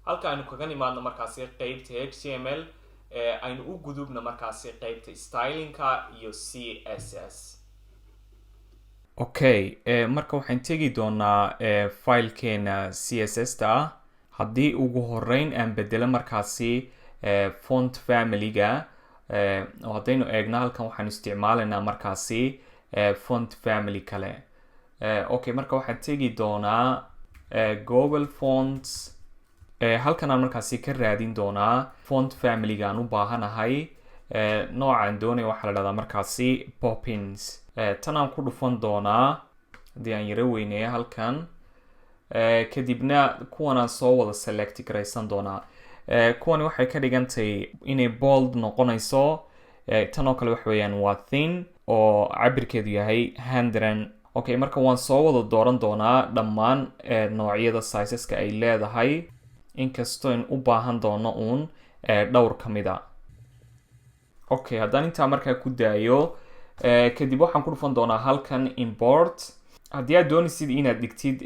halka aynu kaga nimaadno markaasi qaybta HTML aynu u gudubno markaasi qaybta stylingka iyo CSS. Okay, marka waxaan tegi doonaa filekeena CSS-ta haddii ugu horeyn aan bedelo markaasi font family-ga oo haddaynu eegno halkan waxaan isticmaalaynaa markaasi font family kale. Okay, marka waxaan tegi doonaa Google Fonts. Halkan aan markaasi ka raadin doonaa font family-ga aan u baahanahay. Noocaan doonaya waxaa la dhahdaa markaasi Poppins. Tan aan ku dhufan doonaa haddii aan yara weyneeyo halkan. Kadibna kuwan aan soo wada select garaysan doonaa. Kuwani waxay ka dhigantay inay bold noqonayso. Tan oo kale waxa weeyaan waa thin oo cabirkeedu yahay 100. Okay, marka waan soo wada dooran doonaa dhammaan noocyada sizeska ay leedahay, inkastoo in u baahan doono uun dhowr ka mid ah. Okay, haddaan intaa markaa ku daayo kadib waxaan ku dhufan doonaa halkan import. haddii aad doonaysid inaad dhigtid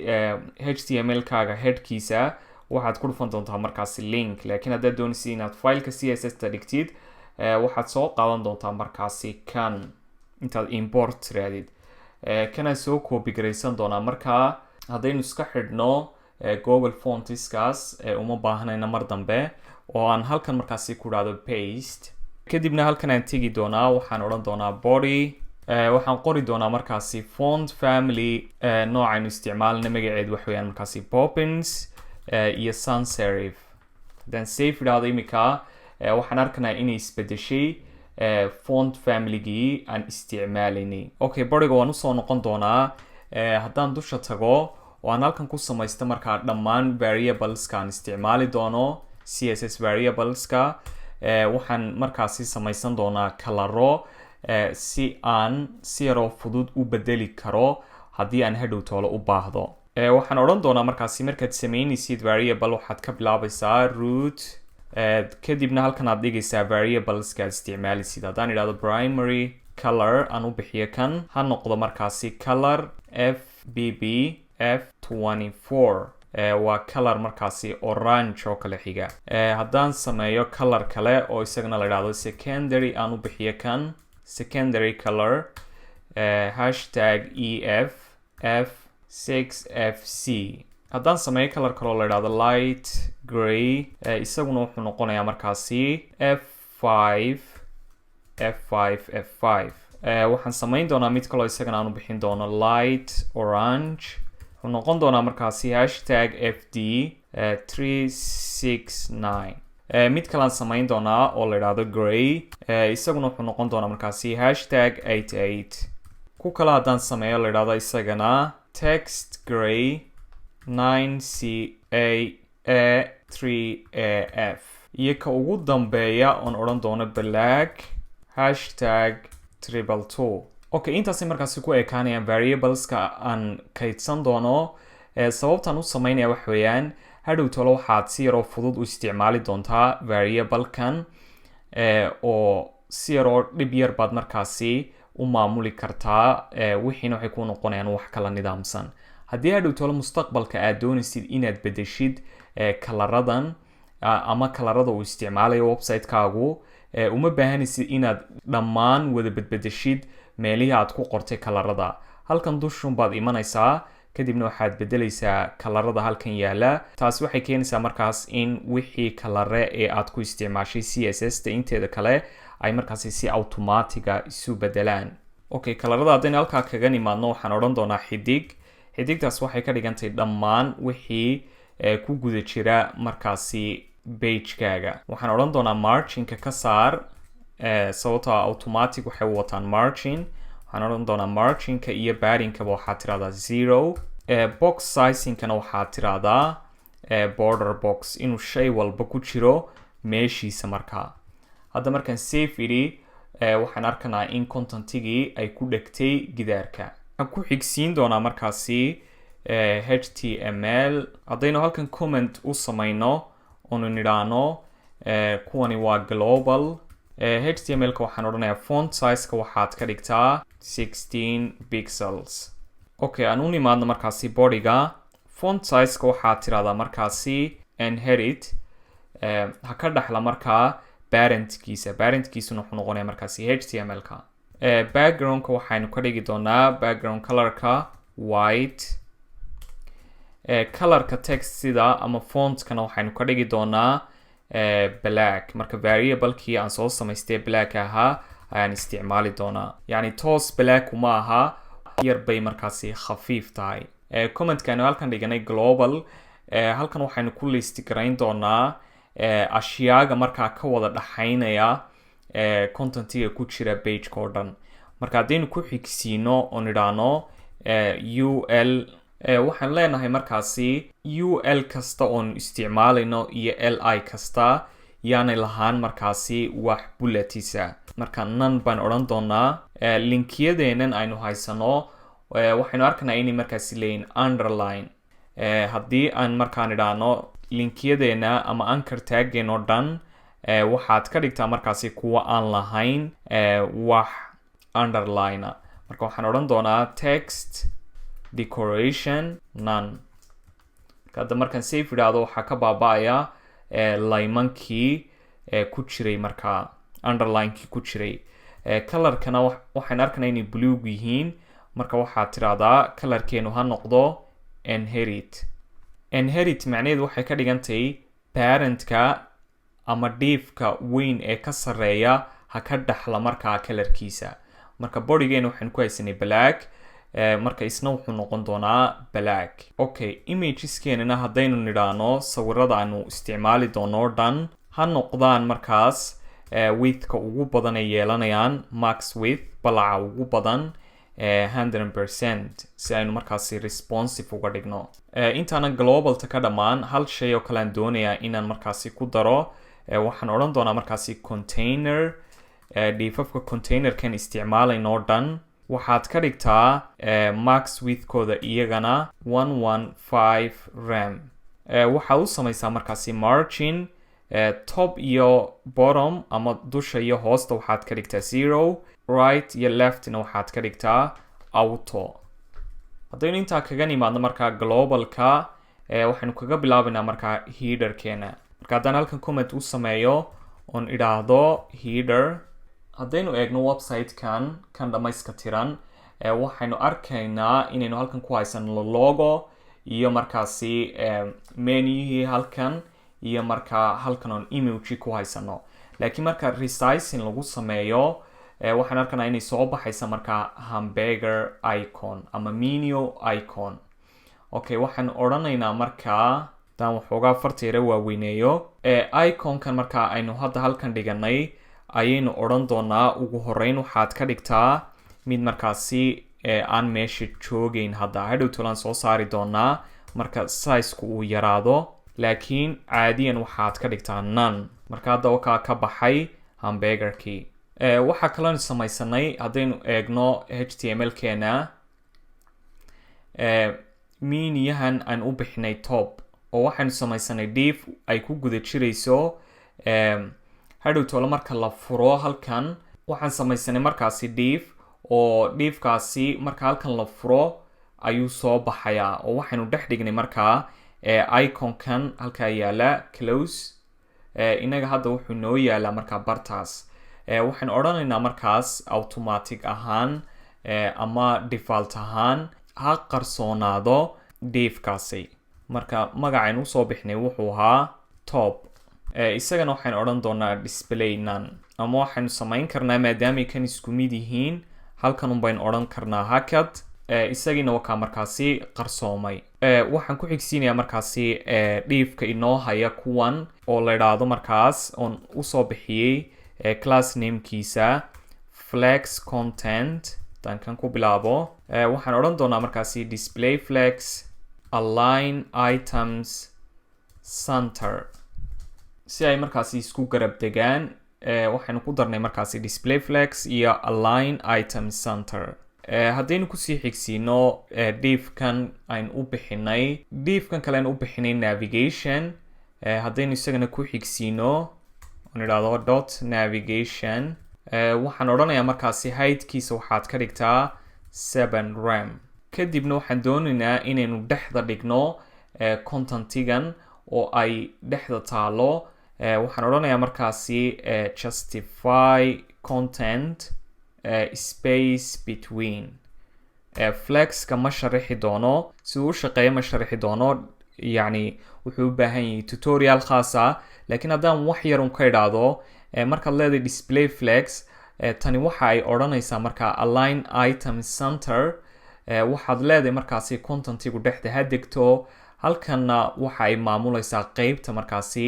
HTML-kaaga headkiisa waxaad ku dhufan doontaa markaasi link, laakiin haddaad doonaysid inaad fileka CSS-ta dhigtid waxaad soo qaadan doontaa markaasi kan intaad import raadid. Kanaan soo copy garaysan doonaa. Markaa haddaynu iska xidhno Google Fontskaas uma baahanayna mar dambe oo aan halkan markaasi ku dhahdo paste. Kadibna halkan aan tegi doonaa, waxaan odhan doonaa body. Waxaan qori doonaa markaasi font family noocaynu isticmaalna magaceedu wax weeyaan markaasi Poppins iyo sans serif. Haddaan save idhaahdo imika waxaan arkanaa inay isbedeshay font family-gii aan isticmaalaynay. Okay, bodyga waan usoo noqon doonaa. Haddaan dusha tago oo aan halkan ku samaysto markaa dhammaan variableska aan isticmaali doono CSS variableska, waxaan markaasi samaysan doonaa kalaro si aan si yaroo fudud u bedeli karo haddii aan hadhow toolo u baahdo. Waxaan odhan doonaa markaasi markaad sameynaysid variable waxaad ka bilaabaysaa root, kadibna halkan aad dhigaysaa variableska aad isticmaalisid. Haddaan idhahdo primary color aan u bixiyo kan ha noqdo markaasi color FBB F24. Waa color markaasi orange oo kale xiga. Haddaan sameeyo color kale oo isagana la idhahdo secondary aan u bixiyo kan secondary color hashtag EF F6FC. haddaan sameeyo color kaloo la idhahdo light gray isaguna wuxuu noqonayaa markaasi F5 waxaan samayn doonaa mid kaloo isagana aan u bixin doono light orange. wuxuu noqon doonaa markaasi hashtag FD 369. mid kale aan samayn doonaa oo la idhahdo gray isaguna wuxuu noqon doonaa markaasi hashtag 88. ku kale haddaan sameeyo la idhahdo isagana text gray 9CA3AF iyo ka ugu dambeeya oon odhan doono black hashtag 222. Okay, intaasay markaasi ku ekaanayaan variableska aan kaydsan doono. Sababtaan u samaynaya wax weeyaan hadhow tolo waxaad si yaroo fudud u isticmaali doontaa variablekan oo si yaroo dhib yar baad markaasi u maamuli kartaa. wixiina waxay ku noqonayaan wax kala nidaamsan. haddii hadhow tolo mustaqbalka aad doonaysid inaad bedeshid kalaradan ama kalarada uu isticmaalayo website-kaagu, uma baahanaysid inaad dhammaan wada bedbedeshid meelihii aad ku qortay kalarada. halkan dushun baad imanaysaa, kadibna waxaad bedelaysaa kalarada halkan yaala. taasi waxay keenaysaa markaas in wixii kalare ee aad ku isticmaashay CSS-ta inteeda kale ay markaasi si automatiga isu bedelaan. Okay, kalarada haddaynu halkaa kaga nimaadno waxaan odhan doonaa xidig. xidigtaas waxay ka dhigantay dhammaan wixii ku guda jira markaasi page-kaaga. waxaan odhan doonaa marginka ka saar sababtoo automatic waxay wataan margin. waxaan odhan doonaa marginka iyo paddingkaba waxaad tirahdaa 0. box sizingkana waxaad tirahdaa border box, inuu shay walba ku jiro meeshiisa. markaa hadda markaan save idhi waxaan arkanaa in contentigii ay ku dhegtay gidaarka. waxaan ku xigsiin doonaa markaasi HTML. haddaynu halkan comment u samayno oonu nidhaano kuwani waa global. HTML-ka waxaan odhanayaa font size-ka waxaad ka dhigtaa 16 pixels. Okay, aan u nimaadno markaasi bodyga. font size-ka waxaad tirahdaa markaasi inherit ha ka dhaxla markaa parentkiisuna wuxuu noqonayaa markaasi html-ka background-ka waxaynu ka dhigi doonaa background color-ka white color-ka text sida ama font-kana waxaynu ka dhigi doonaa black marka variable-kii aan soo samaystay black ahaa ayaan isticmaali doonaa yani toos black uma aha yar bay markaasi khafiif tahay comment-kaanu halkan dhiganay global halkan waxaynu ku list garayn doonaa ashyaaga markaa ka wada dhaxaynaya contentiga ku jira page-ka oo dhan marka haddaynu ku xigsiino oon idhaahno ul waxaan leenahay markaasi ul kasta oon isticmaalayno iyo li kasta yaanay lahaan markaasi wax bulletisa marka nan baan odhan doonaa linkiyadeenan aynu haysano waxaynu arkanaa inay markaasi leeyihin underline haddii aan markaan idhaahno linkiyadeena ama anchor taggeen oo dhan waxaad ka dhigtaa markaasi kuwa aan lahayn wax underline marka waxaan odhan doonaa text decoration none hadda markaan save idhaahdo waxaa ka baaba'aya laymankii ku jiray markaa underlinekii ku jiray colorkana waxaan arkanaa inay blue yihiin marka waxaad tidhaahdaa colorkeenu ha noqdo inherit macnaheedu waxay ka dhigantahay parentka ama diifka weyn ee ka sarreeya ha ka dhaxla markaa colorkiisa marka bodygeena waxaan ku haysanay black marka isna wuxuu noqon doonaa black okay imageskenana haddaynu nidhaahno sawirada aanu isticmaali doono o dhan ha noqdaan markaas widthka ugu badan ay yeelanayaan max width balaca ugu badan 100% si aynu markaasi responsive uga dhigno intaanan globalta ka dhammaan hal shay oo kale aan doonayaa inaan markaasi ku daro waxaan odhan doonaa markaasi container dhiifafka containerkan isticmaalayno o dhan waxaad ka dhigtaa max widthkooda iyagana 115 ram waxaad u samaysaa markaasi margin top iyo bottom ama dusha iyo hoosta waxaad ka dhigtaa 0 right iyo leftna waxaad ka dhigtaa auto haddaynu intaa kaga nimaadno markaa globalka waxaynu kaga bilaabaynaa markaa headerkeena marka haddaan halkan comment u sameeyo oon idhaahdo header haddaynu eegno website-kan kan dhammayska tiran waxaynu arkaynaa inaynu halkan ku haysano logo iyo markaasi menuhii halkan iyo markaa halkan oon emoji ku haysano laakiin marka resizing lagu sameeyo waxaan arkanaa inay soo baxaysa markaa hamburger icon ama menu icon okay waxaan odhanaynaa markaa hadaan waxoogaa farta yara waaweyneeyo iconkan markaa aynu hadda halkan dhiganay ayaynu odhan doonaa ugu horeyn waxaad ka dhigtaa mid markaasi aan meesha joogeyn hadda hadhow tolaan soo saari doonaa marka sizeku uu yaraado laakiin caadiyan waxaad ka dhigtaa none marka hadda wakaa ka baxay hamburgerkii waxaa kaloon samaysanay haddaynu eegno html-keena miniyahan aan u bixinay top oo waxaynu samaysanay diif ay ku guda jirayso hadhow tolo marka la furo halkan waxaan samaysanay markaasi diif oo diifkaasi marka halkan la furo ayuu soo baxayaa oo waxaynu dhex dhignay markaa iconkan halkaa yaala close inaga hadda wuxuu noo yaalaa markaa bartaas waxaan odhanaynaa markaas automatic ahaan ama default ahaan ha qarsoonaado diifkaasi marka magacaynu usoo bixnay wuxuu ahaa top isagana waxaan odhan doonaa display none ama waxaynu samayn karnaa maadaamay kan isku mid yihiin halkan unbaynu odhan karnaa hakad isagiina wakaa markaasi qarsoomay waxaan ku xigsiinayaa markaasi dhiifka inoo haya kuwan oo la idhaahdo markaas oon usoo bixiyey class namekiisa flex content hadaan kan ku bilaabo waxaan odhan doonaa markaasi display flex align items center si ay markaasi isku garab degaan waxaynu ku darnay markaasi display flex iyo align items center haddaynu kusii xigsiino diifkan aynu u bixinay diifkan kale aynu u bixinay navigation haddaynu isagana ku xigsiino on idhaahdo dot navigation waxaan odhanayaa markaasi heightkiisa waxaad ka dhigtaa 7 ram kadibna waxaan doonaynaa inaynu dhexda dhigno contentigan oo ay dhexda taalo waxaan odhanayaa markaasi justify content space between flexka ma sharaxi doono siduu u shaqeeyo ma sharaxi doono yani wuxuu u baahan yahay tutorial khaas ah laakiin haddaan wax yar un ka idhaahdo markaad leedahay display flex tani waxa ay odhanaysaa markaa align item center waxaad leedahay markaasi contentigu dhexda ha degto halkanna waxa ay maamulaysaa qeybta markaasi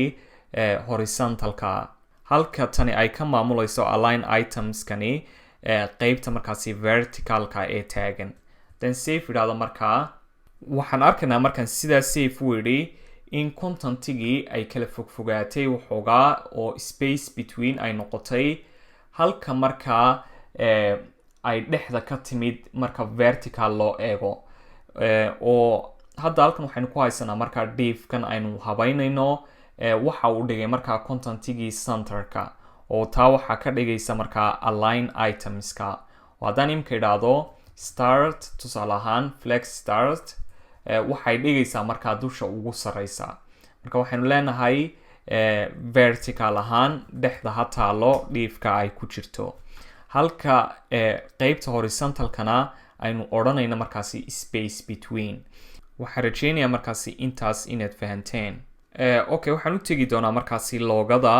horizontalka halka tani ay ka maamulayso align itemskani qeybta markaasi verticalka ee taagan then safe idhaahdo markaa waxaan arkaynaa markaan sidaa safe u idhi in contentigii ay kala fogfogaatay waxoogaa oo space between ay noqotay halka markaa ay dhexda ka timid marka vertical loo eego oo hadda halkan waxaynu ku haysanaa markaa diifkan aynu habaynayno waxa uu dhigay markaa contentigii centerka oo taa waxaa ka dhigaysa markaa align itemska oo haddaan imika idhaahdo start tusaale ahaan flex start waxay dhigaysaa markaa dusha ugu sareysa marka waxaynu leenahay vertical ahaan dhexda ha taalo dhiifka ay ku jirto halka qeybta horizontalkana aynu odhanayno markaasi space between waxaan rajeynayaa markaasi intaas inaad fahanteen okay waxaan u tegi doonaa markaasi loogada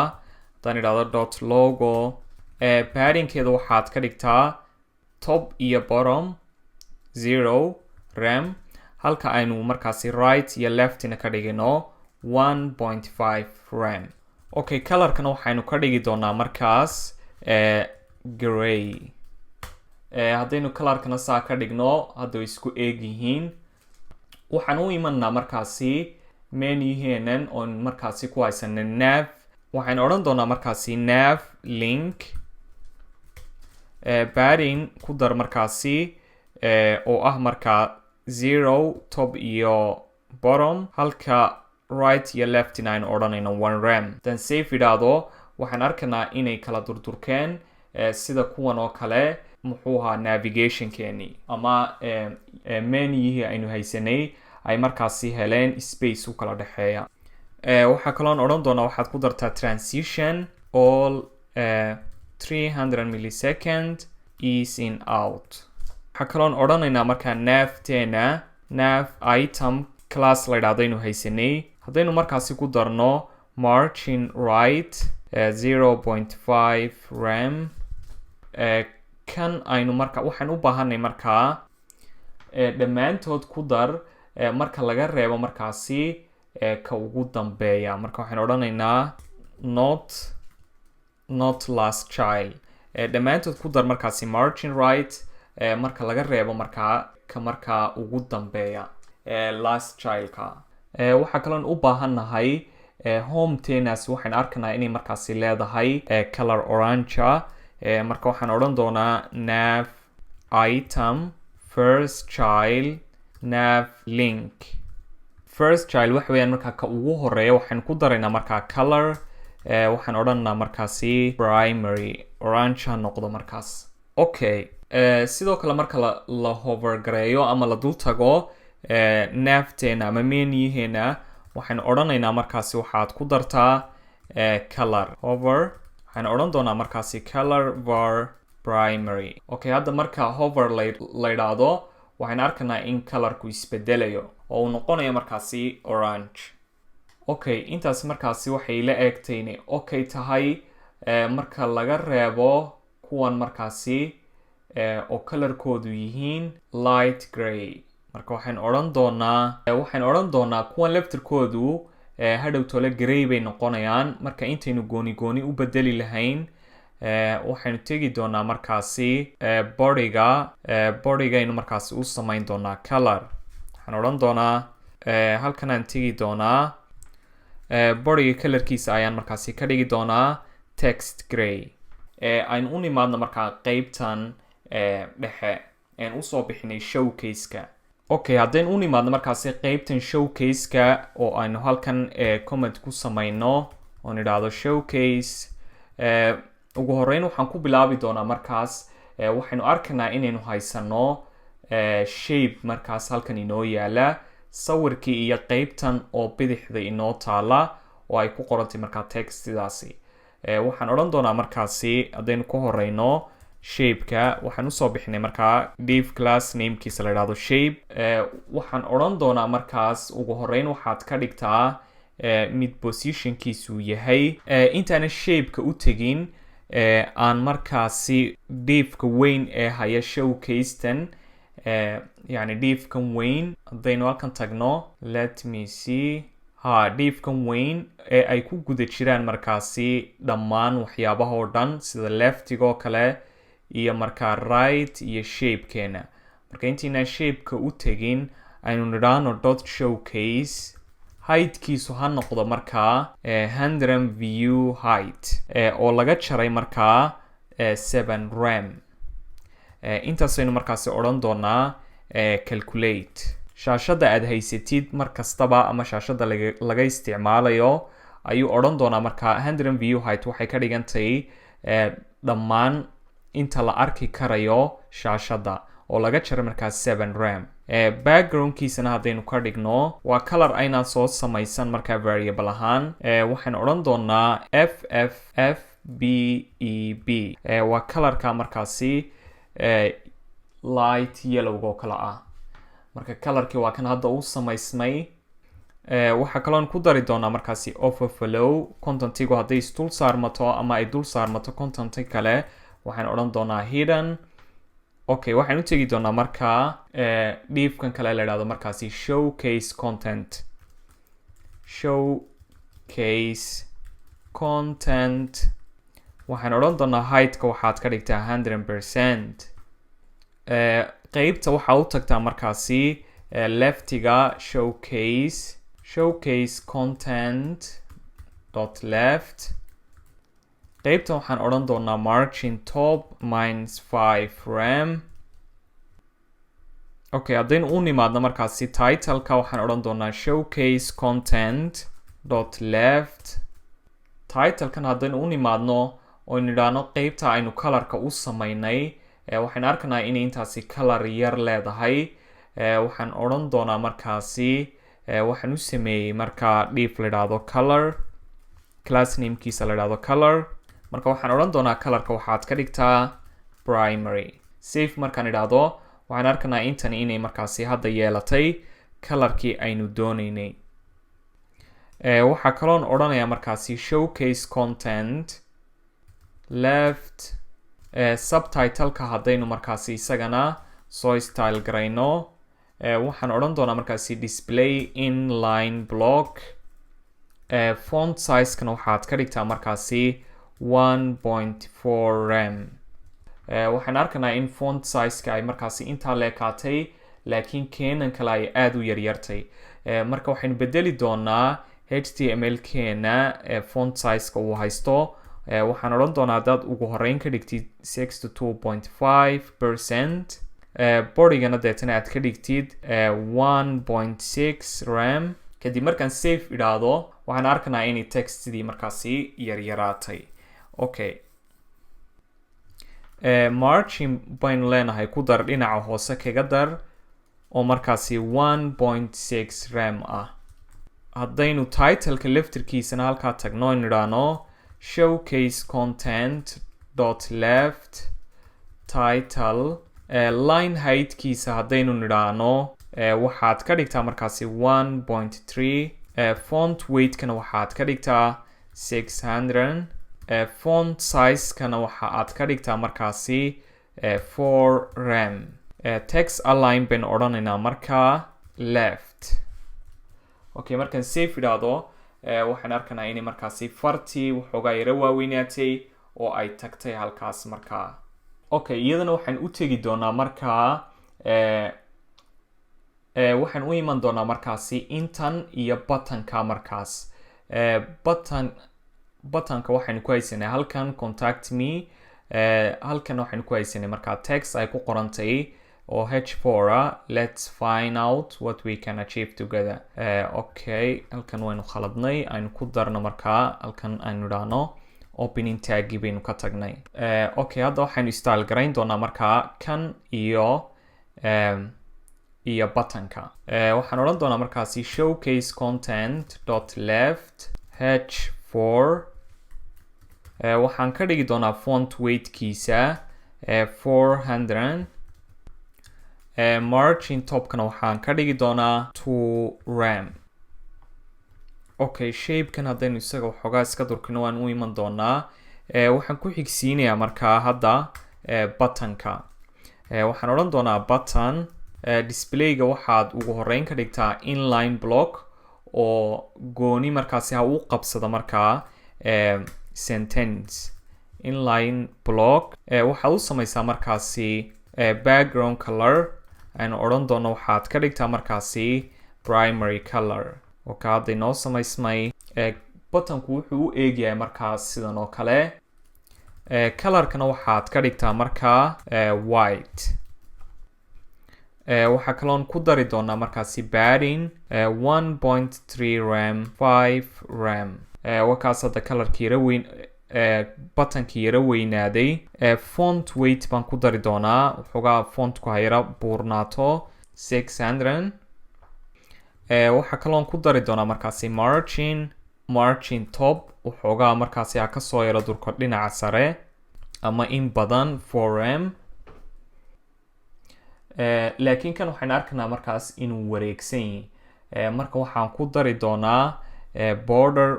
haddaan idhahdo dot logo paddingkeeda waxaad ka dhigtaa top iyo bottom 0 rem halka aynu markaasi right iyo leftina ka dhigino 1.5 rem okay colorkana waxaynu ka dhigi doonaa markaas gray haddaynu colorkana saa ka dhigno hadda way isku eeg yihiin waxaan u imanaa markaasi menuheenan oon markaasi ku haysana nav waxaynu odhan doonaa markaasi nav link padding ku dar markaasi oo ah markaa 0 top iyo bottom halka right iyo leftina aynu odhanayno 1 rem then safe idhaahdo waxaan arkaynaa inay kala durdurkeen sida kuwan oo kale muxuu ahaa navigationkeeni ama menuyihii aynu haysanay ay markaasi heleen space u kala dhexeeya waxaa kaloon odhan doonaa waxaad ku dartaa transition all 300 millisecond is in out waxaa kaloon odhanaynaa markaa navteena nav item class la idhaahdo aynu haysanay haddaynu markaasi ku darno margin right 0.5 rem kan aynu marka waxaan u baahanay markaa dhammaantood ku dar marka laga reebo markaasi ka ugu dambeeya marka waxaan odhanaynaa not last child dhammaantood ku dar markaasi margin right marka laga reebo markaa ugu dambeeya last childka waxaa kaloon u baahannahay home tenas waxaan arkaynaa inay markaasi leedahay color orangea marka waxaan odhan doonaa nav item first child nav link first child waxa weeyaan markaa ka ugu horeeya waxaan ku daraynaa markaa color waxaan odhanaa markaasi primary orange ha noqdo markaas okay sidoo kale marka la hover gareeyo ama la dul tago nafteena ama menuyaheena waxaan odhanaynaa markaasi waxaad ku dartaa color hover waxaan odhan doonaa markaasi color var primary okay hadda marka hover la idhaahdo waxaan arkaynaa in colorku isbedelayo oo uu noqonayo markaasi orange okay intaas markaasi waxay la eegtay inay okay tahay marka laga reebo kuwan markaasi oo colorkoodu yihiin light gray marka waxaan odhan doonaa kuwan laftirkoodu hadhow tole gray bay noqonayaan marka intaynu gooni u bedeli lahayn waxaynu tegi doonaa markaasi bodygaaynu markaasi u samayn doonaa color waxaan odhan doonaa halkan aan tegi doonaa bodyga colorkiisa ayaan markaasi ka dhigi doonaa text gray aynu u nimaadno markaa qeybtan dhexe aan usoo bixinay showcase-ka okay haddaynu u nimaadno markaasi qeybtan showcase-ka oo aynu halkan comment ku samayno oon idhaahdo showcase ugu horeyn waxaan ku bilaabi doonaa markaas waxaynu arkaynaa inaynu haysano shape markaas halkan inoo yaala sawirkii iyo qaybtan oo bidixda inoo taala oo ay ku qorantay markaa textidaasi. Waxaan odhan doonaa markaasi haddaynu ku horeyno shape-ka, waxaan usoo bixinay markaa div class namekiisa la yidhaahdo shape. Waxaan odhan doonaa markaas ugu horeyn waxaad ka dhigtaa mid positionkiisu yahay intaana shape-ka u tegin aan markaasi divka weyn ee haya showcase-tan yani divkan weyn haddaynu halkan tagno let me see divkan weyn ee ay ku guda jiraan markaasi dhammaan waxyaabaha oo dhan sida leftigoo kale iyo markaa right iyo shape-keena. marka intiinaan shape-ka u tegin aynu nidhaahno dot showcase heightkiisu ha noqdo markaa 100 view height oo laga jaray markaa 7 rem. Intaasaynu markaasi odhan doonaa calculate. shaashada aad haysatid markastaba ama shaashada laga isticmaalayo ayuu odhan doonaa markaa 100 view height waxay ka dhigantay dhammaan inta la arki karayo shaashada oo laga jaray markaa 7 rem. Backgroundkiisana haddaynu ka dhigno waa color aynaan soo samaysan markaa variable ahaan. Waxaan odhan doonaa FFFBEB. Waa colorka markaasi light yellow oo kale ah. marka colorkii waa kan hadda u samaysmay. Waxaa kaloon ku dari doonaa markaasi overflow contentigu hadday isdul saarmato ama ay dul saarmato contenti kale waxaan odhan doonaa hidden. Okay, waxaan u tegi doonaa markaa divkan kale la yidhahdo markaasi showcase content. Showcase content. waxaan odhan doonaa heightka waxaad ka dhigtaa 100%. qaybta waxaa u tagtaa markaasi leftiga showcase content dot left. qaybta waxaan odhan doonaa margin top -5 rem. Okay, haddaynu u nimaadno markaasi titleka waxaan odhan doonaa showcase content dot left. Titlekan haddaynu u nimaadno oo nidhaahno qaybta aynu colorka u samaynay waxaan arkanaa inay intaasi color yar leedahay. waxaan odhan doonaa markaasi waxaan u sameeyey markaa div la yidhaahdo color class namekiisa la yidhaahdo color. marka waxaan odhan doonaa colorka waxaad ka dhigtaa primary. Save markaan idhaahdo waxaan arkanaa intani inay markaasi hadda yeelatay colorkii aynu doonaynay. waxaa kaloon odhanayaa markaasi showcase content left. subtitleka haddaynu markaasi isagana soo style garayno waxaan odhan doonaa markaasi display inline block. font sizekana waxaad ka dhigtaa markaasi 1.4 rem. waxaan arkanaa in font sizeka ay markaasi intaa leekaatay laakiin keenan kale ay aada u yaryartay. marka waxaynu bedeli doonaa html keena font sizeka uu haysto. waxaan odhan doonaa haddaad ugu horeyn ka dhigtid 62.5%. borigana deetana aad ka dhigtid 1.6 rem. kadib markaan save idhaahdo waxaan arkanaa inay textidii markaasi yaryaraatay. Okay, margin baynu leenahay ku dar dhinaca hoose kaga dar oo markaasi 1.6 rem ah. haddaynu titleka leftirkiisana halkaa tagno in idhaahno showcase content dot left title. line heightkiisa haddaynu nidhaahno waxaad ka dhigtaa markaasi 1.3. font weightkana waxaad ka dhigtaa 600. font sizekana waxa aad ka dhigtaa markaasi 4 rem. text align baynu odhanaynaa markaa left. Okay, markaan save idhaahdo waxaan arkanaa inay markaasi fartii waxoogaa yara waaweynaatay oo ay tagtay halkaas markaa. Okay, iyadana waxaan u tegi doonaa markaa waxaan u iman doonaa markaasi intan iyo buttonka markaas. buttonka waxaynu ku haysanay halkan contact me. halkan waxaynu ku haysanay markaa text ay ku qorantay oo h4 let's find out what we can achieve together. Okay, halkan waynu khaladnay aynu ku darno markaa halkan aynu idhaahno opening tagi baynu ka tagnay. Okay, hadda waxaynu style garayn doonaa markaa kan iyo iyo buttonka waxaan oran doonaa markaasi showcase content dot left h4 waxaan ka dhigi doonaa font weight kiisa 400 margin topkana waxaan ka dhigi doonaa 2 rem okay shape-kan haddaynu isaga waxoogaa iska durkino waan u iman doonaa waxaan ku xigsiinayaa markaa hadda buttonka waxaan odhan doonaa button displayga waxaad ugu horeyn ka dhigtaa inline block oo gooni markaasi ha u qabsada markaa sentence inline block waxaad u samaysaa markaasi background color aynu odhan doono waxaad ka dhigtaa markaasi primary color okay hadda inoo samaysmay buttonku wuxuu u eegyahay markaas sidan oo kale colorkana waxaad ka dhigtaa markaa white waxaa kaloon ku dari doonaa markaasi padding 1.3 rem 5 rem wakaas hadda colorkii yara weyn buttonkii yara weynaaday font weight baan ku dari doonaa waxoogaa fontku ha yara buurnaato 600 waxaa kaloon ku dari doonaa markaasi margin top waxoogaa markaasi ha kasoo yara durko dhinaca sare ama in badan 4m laakiin kan waxaan arkaynaa markaas inuu wareegsan yahay marka waxaan ku dari doonaa border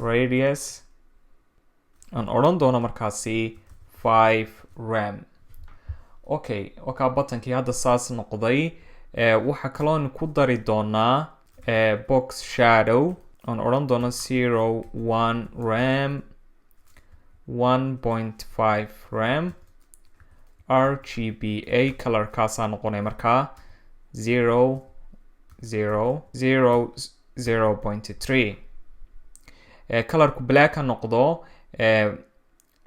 radius aan odhan doono markaasi 5 rem okay wakaa buttonkii hadda saas noqday waxaa kaloon ku dari doonaa box shadow aan odhan doono 0.1 rem 1.5 rem RGBA colorkaasaa noqonaya markaa 0.3 colorku black ha noqdo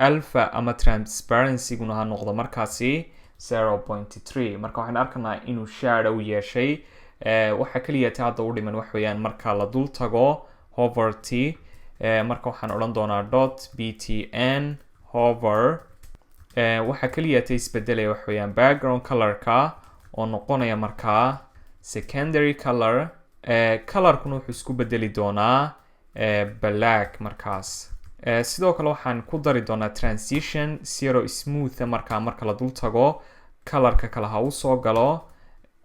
alpha ama transparency-guna ha noqdo markaasi 0.3 marka waxaan arkaynaa inuu shadow yeeshay waxa kaliya hadda u dhiman wax weeyaan marka la dul tago hover-t marka waxaan odhan doonaa .btn hover waxa kaliya isbedelaya wax weeyaan background colorka oo noqonaya markaa secondary color colorkuna wuxuu isku bedeli doonaa black markaas sidoo kale waxaan ku dari doonaa transition 0 smooth marka la dul tago colorka kale ha u soo galo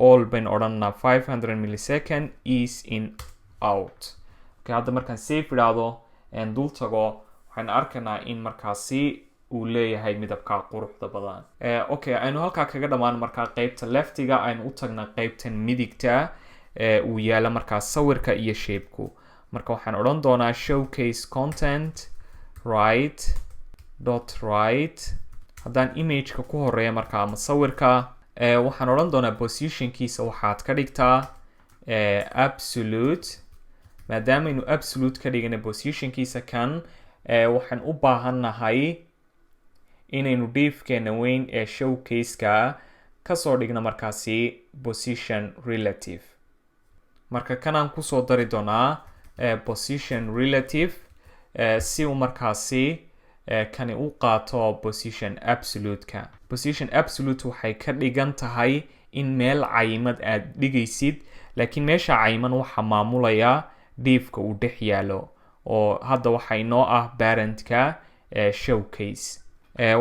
all bayn odhanaa 500 millisecond is in out okay hadda markaan save idhaahdo dul tago waxaan arkaynaa in markaasi uu leeyahay midabka quruxda badan okay aynu halkaa kaga dhamaan markaa qaybta leftiga aynu u tagnaa qaybtan midigta uu yaala markaa sawirka iyo shape-ku marka waxaan odhan doonaa showcase content right haddaan image-ka ku horeeya markaa ama sawirka waxaan odhan doonaa positionkiisa waxaad ka dhigtaa absolute maadaameynu absolute ka dhigana positionkiisa kan waxaan u baahannahay inaynu diifkeena weyn ee showcase-ka kasoo dhigna markaasi position relative marka kanaan kusoo dari doonaa position relative si uu markaasi kani u qaato position absolute-ka position absolute waxay ka dhigan tahay in meel cayimad aad dhigaysid laakiin meesha cayiman waxaa maamulaya diifka uu dhex yaalo oo hadda waxa inoo ah parentka showcase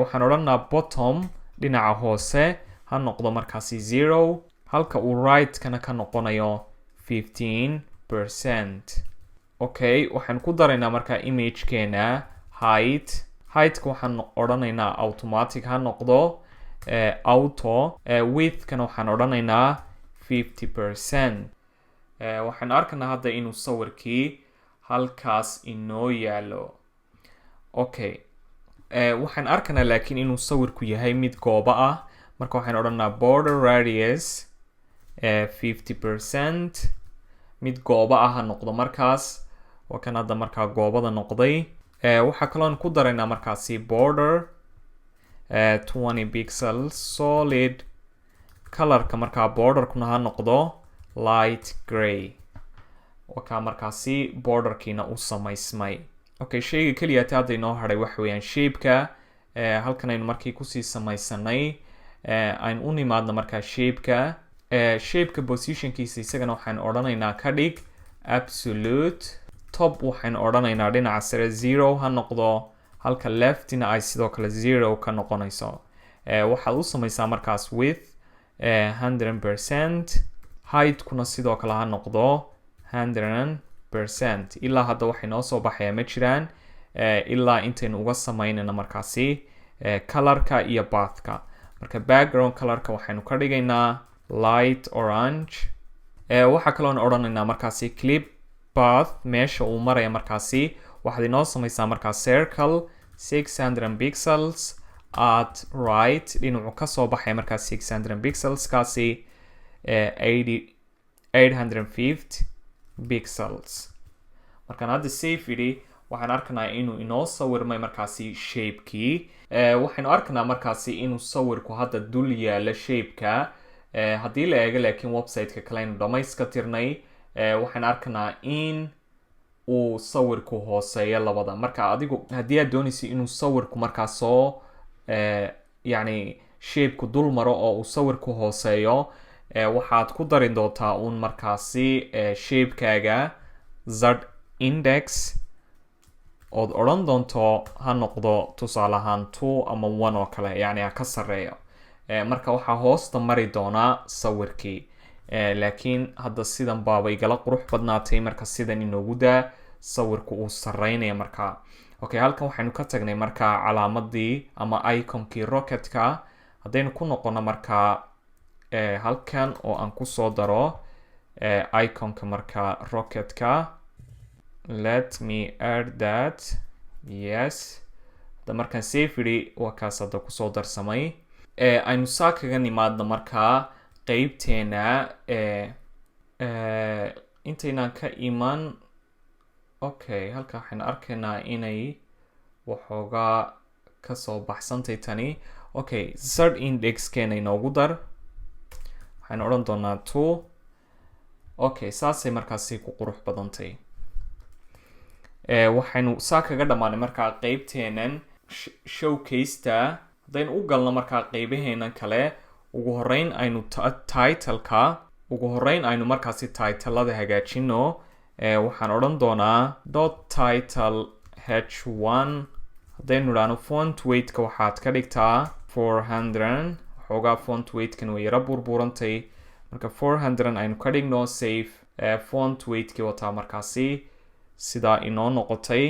waxaan odhanaa bottom dhinaca hoose ha noqdo markaasi 0 halka uu right-kana ka noqonayo 15%. Okay, waxaan ku daraynaa markaa image-keena height-ka waxaan odhanaynaa automatic ha noqdo auto width-kana waxaan odhanaynaa 50%. waxaan arkaynaa hadda inuu sawirkii halkaas inoo yaalo. Okay, waxaan arkaynaa laakiin inuu sawirku yahay mid gooba ah marka waxaan odhanaa border radius 50%. mid gooba ah ha noqdo markaas waa kan hadda markaa goobada noqday. waxaa kaloon ku daraynaa markaasi border 20 pixels solid colorka markaa borderkuna ha noqdo light gray wakaa markaasi borderkiina u samaysmay. Okay, shayga keliya hadda inoo hadhay waxa weeyaan shape-ka halkan aynu markii kusii samaysanay aan u nimaadno markaa shape-ka position-kiisa isagana waxaan odhanaynaa ka dhig absolute. Top waxaan odhanaynaa dhinaca sare 0 ha noqdo, halka leftina ay sidoo kale 0 ka noqonayso. Waxaad u samaysaa markaas width 100%, height-kuna sidoo kale ha noqdo 100%. ilaa hadda waxay noo soo baxaya ma jiraan ilaa intaynu uga samaynayno markaasi colorka iyo pathka. Marka background colorka waxaynu ka dhigaynaa light orange. Waxa kaloon odhanaynaa markaasi clip path meesha uu maraya markaasi waxaad inoo samaysaa markaas circle 600 pixels at right, dhinacu ka soo baxaya markaas 600 pixels kaasi 850 pixels. markaan hadda save idhi waxaan arkanaa inuu inoo sawirmay markaasi shape-kii. waxaynu arkanaa markaasi inuu sawirku hadda dul yaala shape-ka. haddii la eego laakiin website-ka kale aynu dhamayska tirnay waxaan arkanaa in uu sawirku hooseeyo labada. marka adigu haddii aad doonaysa inuu sawirku markaas soo yacni shape-ku dul maro oo uu sawirku hooseeyo waxaad ku darin doontaa uun markaasi shape-kaaga z index ood odhan doonto ha noqdo tusaale ahaan 2 ama 1 oo kale, yacni ha ka sarreeyo. marka waxaa hoosta mari doonaa sawirkii. laakiin hadda sidan baaba igala qurux badnaatay, marka sidan inoogu daa sawirku uu sarreynaya markaa. okay, halkan waxaynu ka tagnay markaa calaamadii ama iconkii rocketka. haddaynu ku noqono markaa halkan oo aan kusoo daro iconka markaa rocketka. let me add that. yes, hadda markaan save idhi waa kaas hadda kusoo darsamay. aynu saa kaga nimaadno markaa qeybteena intaynaan ka iman. okay, halka waxaynu arkaynaa inay waxoogaa kasoo baxsantay tani. okay, z index-keena inoogu dar, waxaynu odhan doonaa 2. okay, saasay markaasi ku qurux badantay. waxaynu saa kaga dhammaanay markaa qeybteenan showcase-ta. haddaynu u galno markaa qeybaheenan kale, ugu horeyn aynu aynu markaasi titlada hagaajino. waxaan odhan doonaa .title h1. haddaynu idhaahno font weight-ka waxaad ka dhigtaa 400. waxoogaa font weight-kan way yara burburantay, marka 400 aynu ka dhigno save. font weight-kii wataa markaasi sidaa inoo noqotay.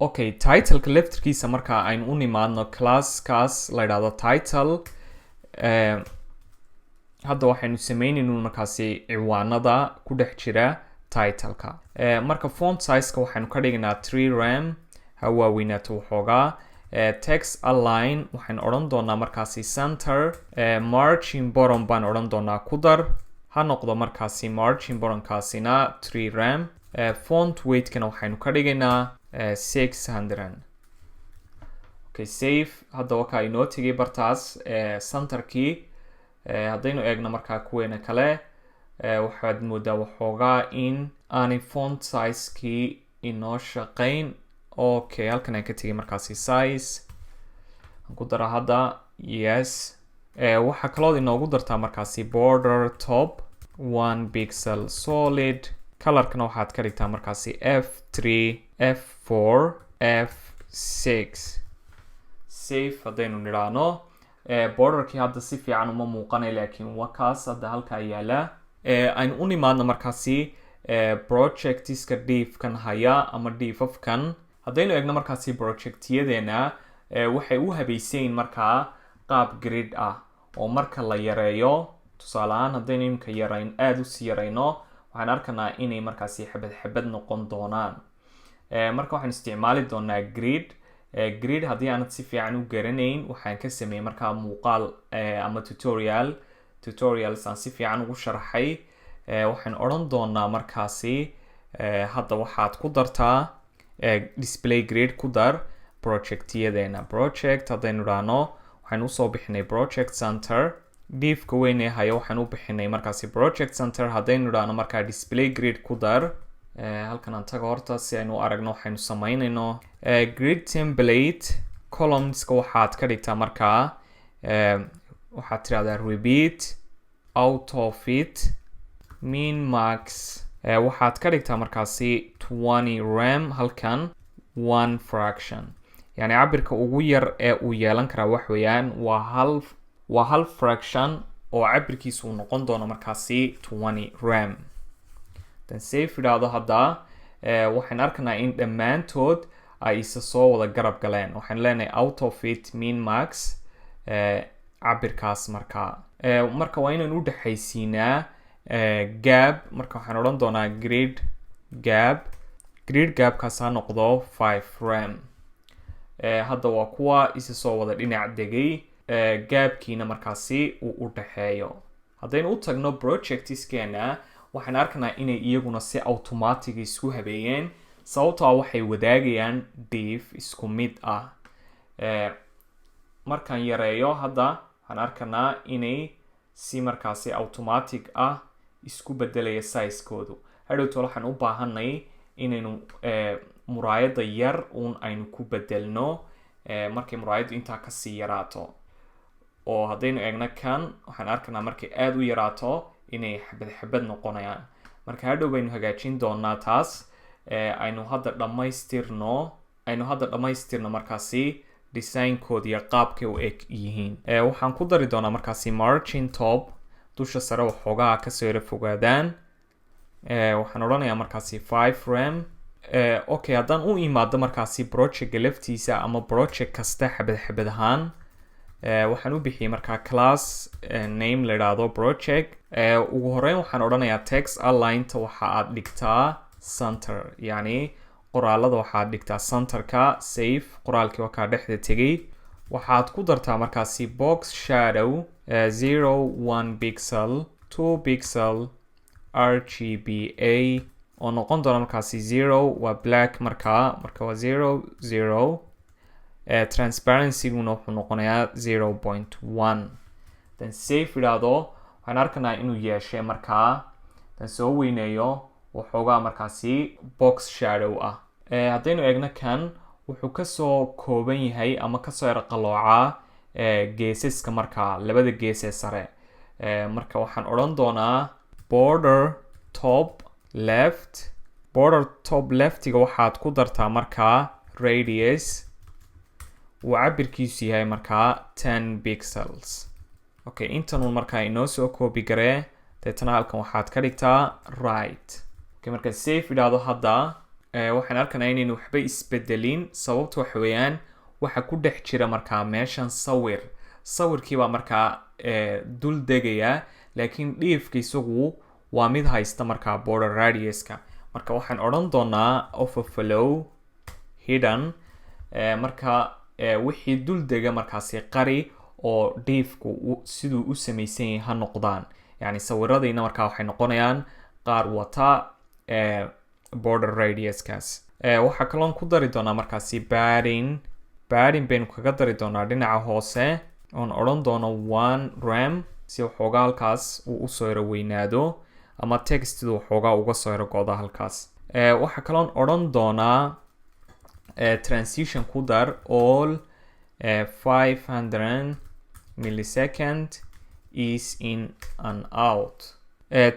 okay, titleka laftirkiisa markaa aynu u nimaadno classkaas la idhaahdo title. hadda waxaynu sameynaynu markaasi ciwaanada ku dhex jira titleka. marka font size-ka waxaynu ka dhignaa 3 rem ha waaweynaato waxoogaa. text align waxaynu odhan doonaa markaasi center. margin bottom baan odhan doonaa ku dar ha noqdo markaasi margin bottomkaasina 3 rem. font weight-kana waxaynu ka dhigaynaa 600. okay, save. hadda wakaa inoo tegay bartaas centerkii. haddaynu eegno markaa kuweena kale waxaad moodaa waxoogaa in aanay font size-kii inoo shaqayn. okay, halkan aan ka tegay markaasi size aan ku dara hadda. yes. waxaa kalood inoogu dartaa markaasi border top 1 pixel solid. colorkana waxaad ka dhigtaa markaasi f3 f4 f6. save haddaynu nidhaahno borderkii hadda si fiican uma muuqanay, laakiin waa kaas hadda halkaa yaala. aynu u nimaadno markaasi projectiska diifkan haya ama diifafkan. haddaynu eegno markaasi projectyadeena waxay u habaysayin markaa qaab grid ah oo marka la yareeyo, tusaale ahaan haddaynu imika aada usii yarayno waxaan arkanaa inay markaasi xabad noqon doonaan. marka waxaan isticmaali doonaa grid. grid haddii aanad si fiican u garanayn waxaan ka sameeyey markaa muuqaal ama tutorials aan si fiican ugu sharaxay. waxaan odhan doonaa markaasi hadda waxaad ku dartaa display grid ku dar projectyadeena. project haddaynu idhaahno waxaan usoo bixinay project center. diifka weyn ee haya waxaan u bixinay markaasi project center. haddaynu idhaahno markaa display grid ku dar. halkan aan tago horta si aynu u aragno waxaynu samaynayno. grid template columnska waxaad ka dhigtaa markaa waxaad tirahdaa repeat out of it min max waxaad ka dhigtaa markaasi 20 ram halkan 1 fraction yani cabirka ugu yar ee uu yeelan karaa wax weeyaan waa hal fraction oo cabirkiisu uu noqon doono markaasi 20 ram dan save idhaahdo hadda waxaan arkaynaa in dhammaantood ay isa soo wada garab galeen waxaan leenahay out of it min max cabirkaas marka waa inaan u dhaxaysiinaa gap marka waxaan odhan doonaa grid gapkaas ha noqdo 5 ram hadda waa kuwa isa soo wada dhinac degay gapkiina markaasi uu u dhaxeeyo haddaynu u tagno projectskeena waxaan arkaynaa inay iyaguna si automatic isku habeeyeen sababtoo waxay wadaagayaan div isku mid ah markaan yareeyo hadda waxaan arkaynaa inay si markaasi automatic ah isku bedelaya size-koodu hadhowto waxaan u baahanay inaynu muraayada yar uun aynu ku bedelno markay muraayadu intaa kasii yaraato oo haddaynu eegno kan waxaan arkaynaa markay aada u yaraato inay xabad noqonayaan marka hadhow baynu hagaajin doonaa taas aynu hadda dhammaystirno markaasi design-kooda iyo qaabkay u eg yihiin waxaan ku dari doonaa markaasi margin top dusha sare waxoogaa kasoo yara fogaadaan waxaan odhanayaa markaasi 5 ram okay haddaan u imaado markaasi projectka laftiisa ama project kasta xabad ahaan waxaan u bixiyay markaa class name la idhaahdo project ugu horeyn waxaan odhanayaa text alignta waxa aad dhigtaa center yani qoraalada waxaad dhigtaa centerka save qoraalkii waa kaa dhexda tegay waxaad ku dartaa markaasi box shadow 0 1 pixel 2 pixel RGBA oo noqon doona markaasi 0 waa black marka waa 0 transparency-guna wuxuu noqonayaa 0.1 dan save idhaahdo waxaan arkaynaa inuu yeeshay markaa dan soo weyneeyo waxoogaa markaasi box shadow ah haddaynu eegno kan wuxuu kasoo kooban yahay ama kasoo yar qaloocaa geesaska markaa labada gees ee sare marka waxaan odhan doonaa border top leftiga waxaad ku dartaa markaa radius uu cabirkiisu yahay markaa 10 pixels okay intanun markaa inoo soo koobi garee deetana halkan waxaad ka dhigtaa right okay marka save idhaahdo hadda waxaan arkaynaa inaynu waxba isbedelin sababta waxa weeyaan waxa ku dhex jira markaa meeshan sawirkiibaa markaa dul degaya laakiin dhiifka isagu waa mid haysta markaa border radiuska marka waxaan odhan doonaa overflow hidden marka wixii dul dega markaasi qari oo dhiifku siduu u samaysan yahay ha noqdaan yani sawiradayna markaa waxay noqonayaan qaar wata border radiuskaas waxaa kaloon ku dari doonaa markaasi padding baynu kaga dari doonaa dhinaca hoose oon odhan doono 1 ram si waxoogaa halkaas uu usoo yaro weynaado ama textidu waxoogaa uga soo yaro go'da halkaas waxaa kaloon odhan doonaa transition ku dar all 500 millisecond is in and out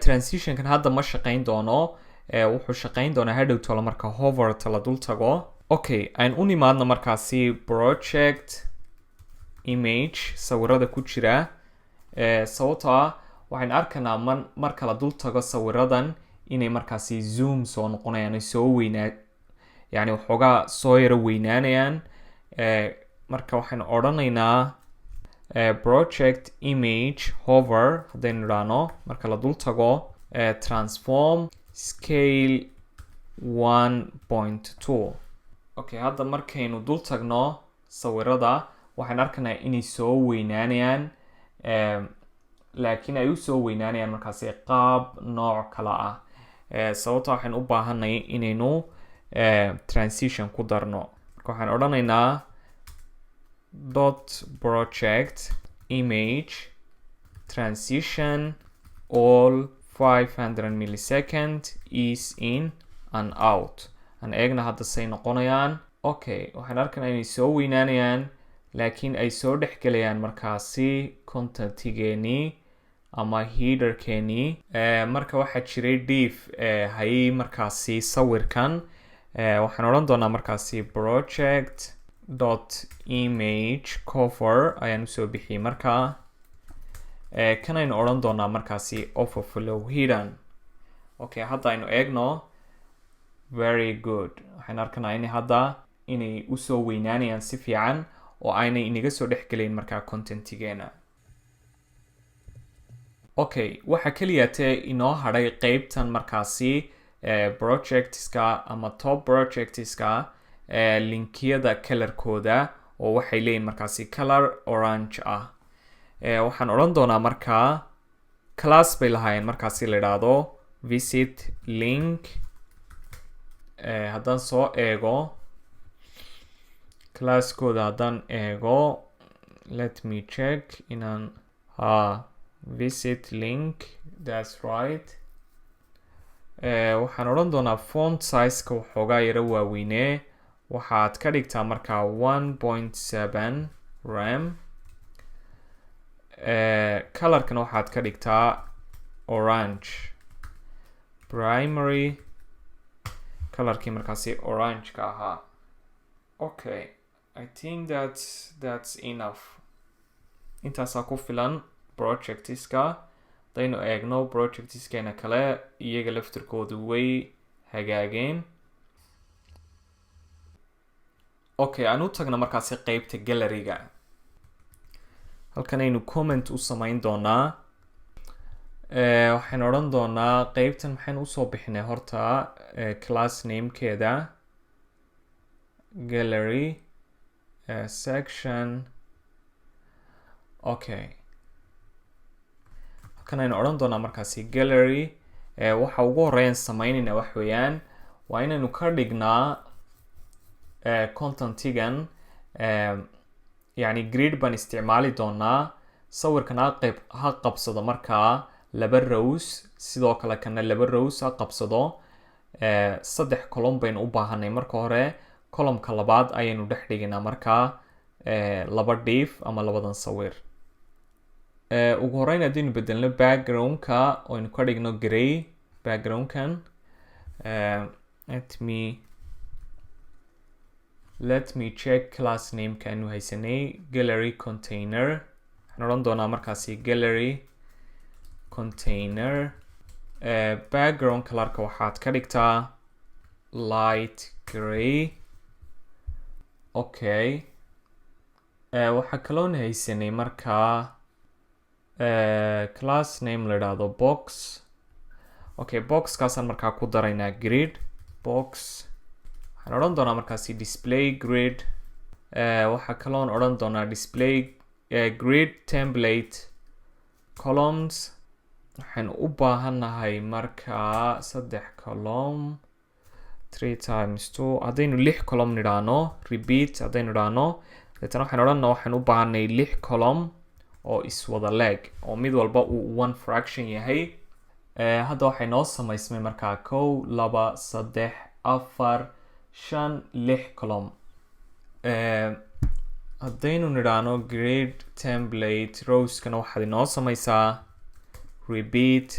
transitionkan hadda ma shaqayn doono wuxuu shaqayn doonaa hadhowtoola marka hoverta la dul tago okay aan u nimaadno markaasi project image sawirada ku jira sababtaa waxaan arkaynaa marka la dul tago sawiradan inay markaasi zoom soo noqonayaan soo weynaa yani waxoogaa soo yaro weynaanayaan marka waxaan odhanaynaa project image hover haddaynu idhaahno marka la dul tago transform scale 1.2 okay hadda markaynu dul tagno sawirada waxaan arkaynaa inay soo weynaanayaan laakiin ay usoo weynaanayaan markaasi qaab nooc kala ah sababta waxaan u baahanay inaynu transition ku darno marka waxaan odhanaynaa dot project image transition all 500 millisecond is in and out aan eegna hadda say noqonayaan okay waxaan arkaynaa inay soo weynaanayaan laakiin ay soo dhexgelayaan markaasi contentgeeni ama headerkeeni. Marka waxaa jiray div hayay markaasi sawirkan. Waxaan odhan doonaa markaasi project.image cover ayaan usoo bixiyay markaa. Kan aynu odhan doonaa markaasi overflow hidden. Okay, hadda aynu eegno. Very good. Waxaan arkanaa inay usoo weynaanayaan si fiican oo aynay inaga soo dhexgelayn markaa contentgeena. Okay, waxa kaliyaatee inoo hadhay qaybtan markaasi projectska ama top projectska linkiyada colorkooda oo waxay leeyihiin markaasi color orange ah. Waxaan odhan doonaa markaa class bay lahaayeen markaasi la yidhaahdo visit link. Haddaan soo eego classkooda haddaan eego, let me check inaan visit link, that's right. Waxaan odhan doonaa font sizeka waxoogaa yara waaweyne. Waxaad ka dhigtaa markaa 1.7 rem. Colorkana waxaad ka dhigtaa orange. Primary colorkii markaasi orange ka ahaa. Okay, I think that's enough. Intaasaa ku filan projectska. Hadaynu eegno projectskeena kale, iyaga laftirkoodu way hagaageen. Okay, aan u tagna markaasi qaybta galleryga. Halkan aynu comment u samayn doonaa. Waxaan odhan doonaa qaybtan maxaynu usoo bixinay horta class namekeeda gallery section. Okay, halkan aynu odhan doonaa markaasi gallery. Waxa ugu horeyn samaynayna wax weeyaan waa inaynu ka dhignaa contentigan yani grid baan isticmaali doonaa. Sawirkan ha qabsado markaa 2 rows, sidoo kale kana 2 rows ha qabsado. 3 column baynu u baahanay marka hore. Columnka labaad ayaynu dhex dhigaynaa markaa 2 div ama 2dan sawir. Ugu horeyn haddaynu bedelno backgroundka oo aynu ka dhigno gray backgroundkan. Let me check class nameka aanu haysanay gallery container. Waxaan odhan doonaa markaasi gallery container. Background colorka waxaad ka dhigtaa light gray. Okay, waxaa kaloon haysanay markaa class name la yidhaahdo box. Okay, boxkaasaan markaa ku daraynaa grid box. Waxaan odhan doonaa markaasi display grid. Waxaa kaloon odhan doonaa display grid template columns. Waxaan u baahannahay markaa 3 column 3 times 2. haddaynu 6 column nidhaano repeat haddaynu nidhaano, deetana waxaan odhanaa waxaan u baahanay 6 column oo iswada leeg oo mid walba uu 1 fraction yahay. Hadda waxay noo samaysmay markaa 1 2 3 4 5 6 column. Haddaynu nidhaano grid template rowskana waxaad inoo samaysaa repeat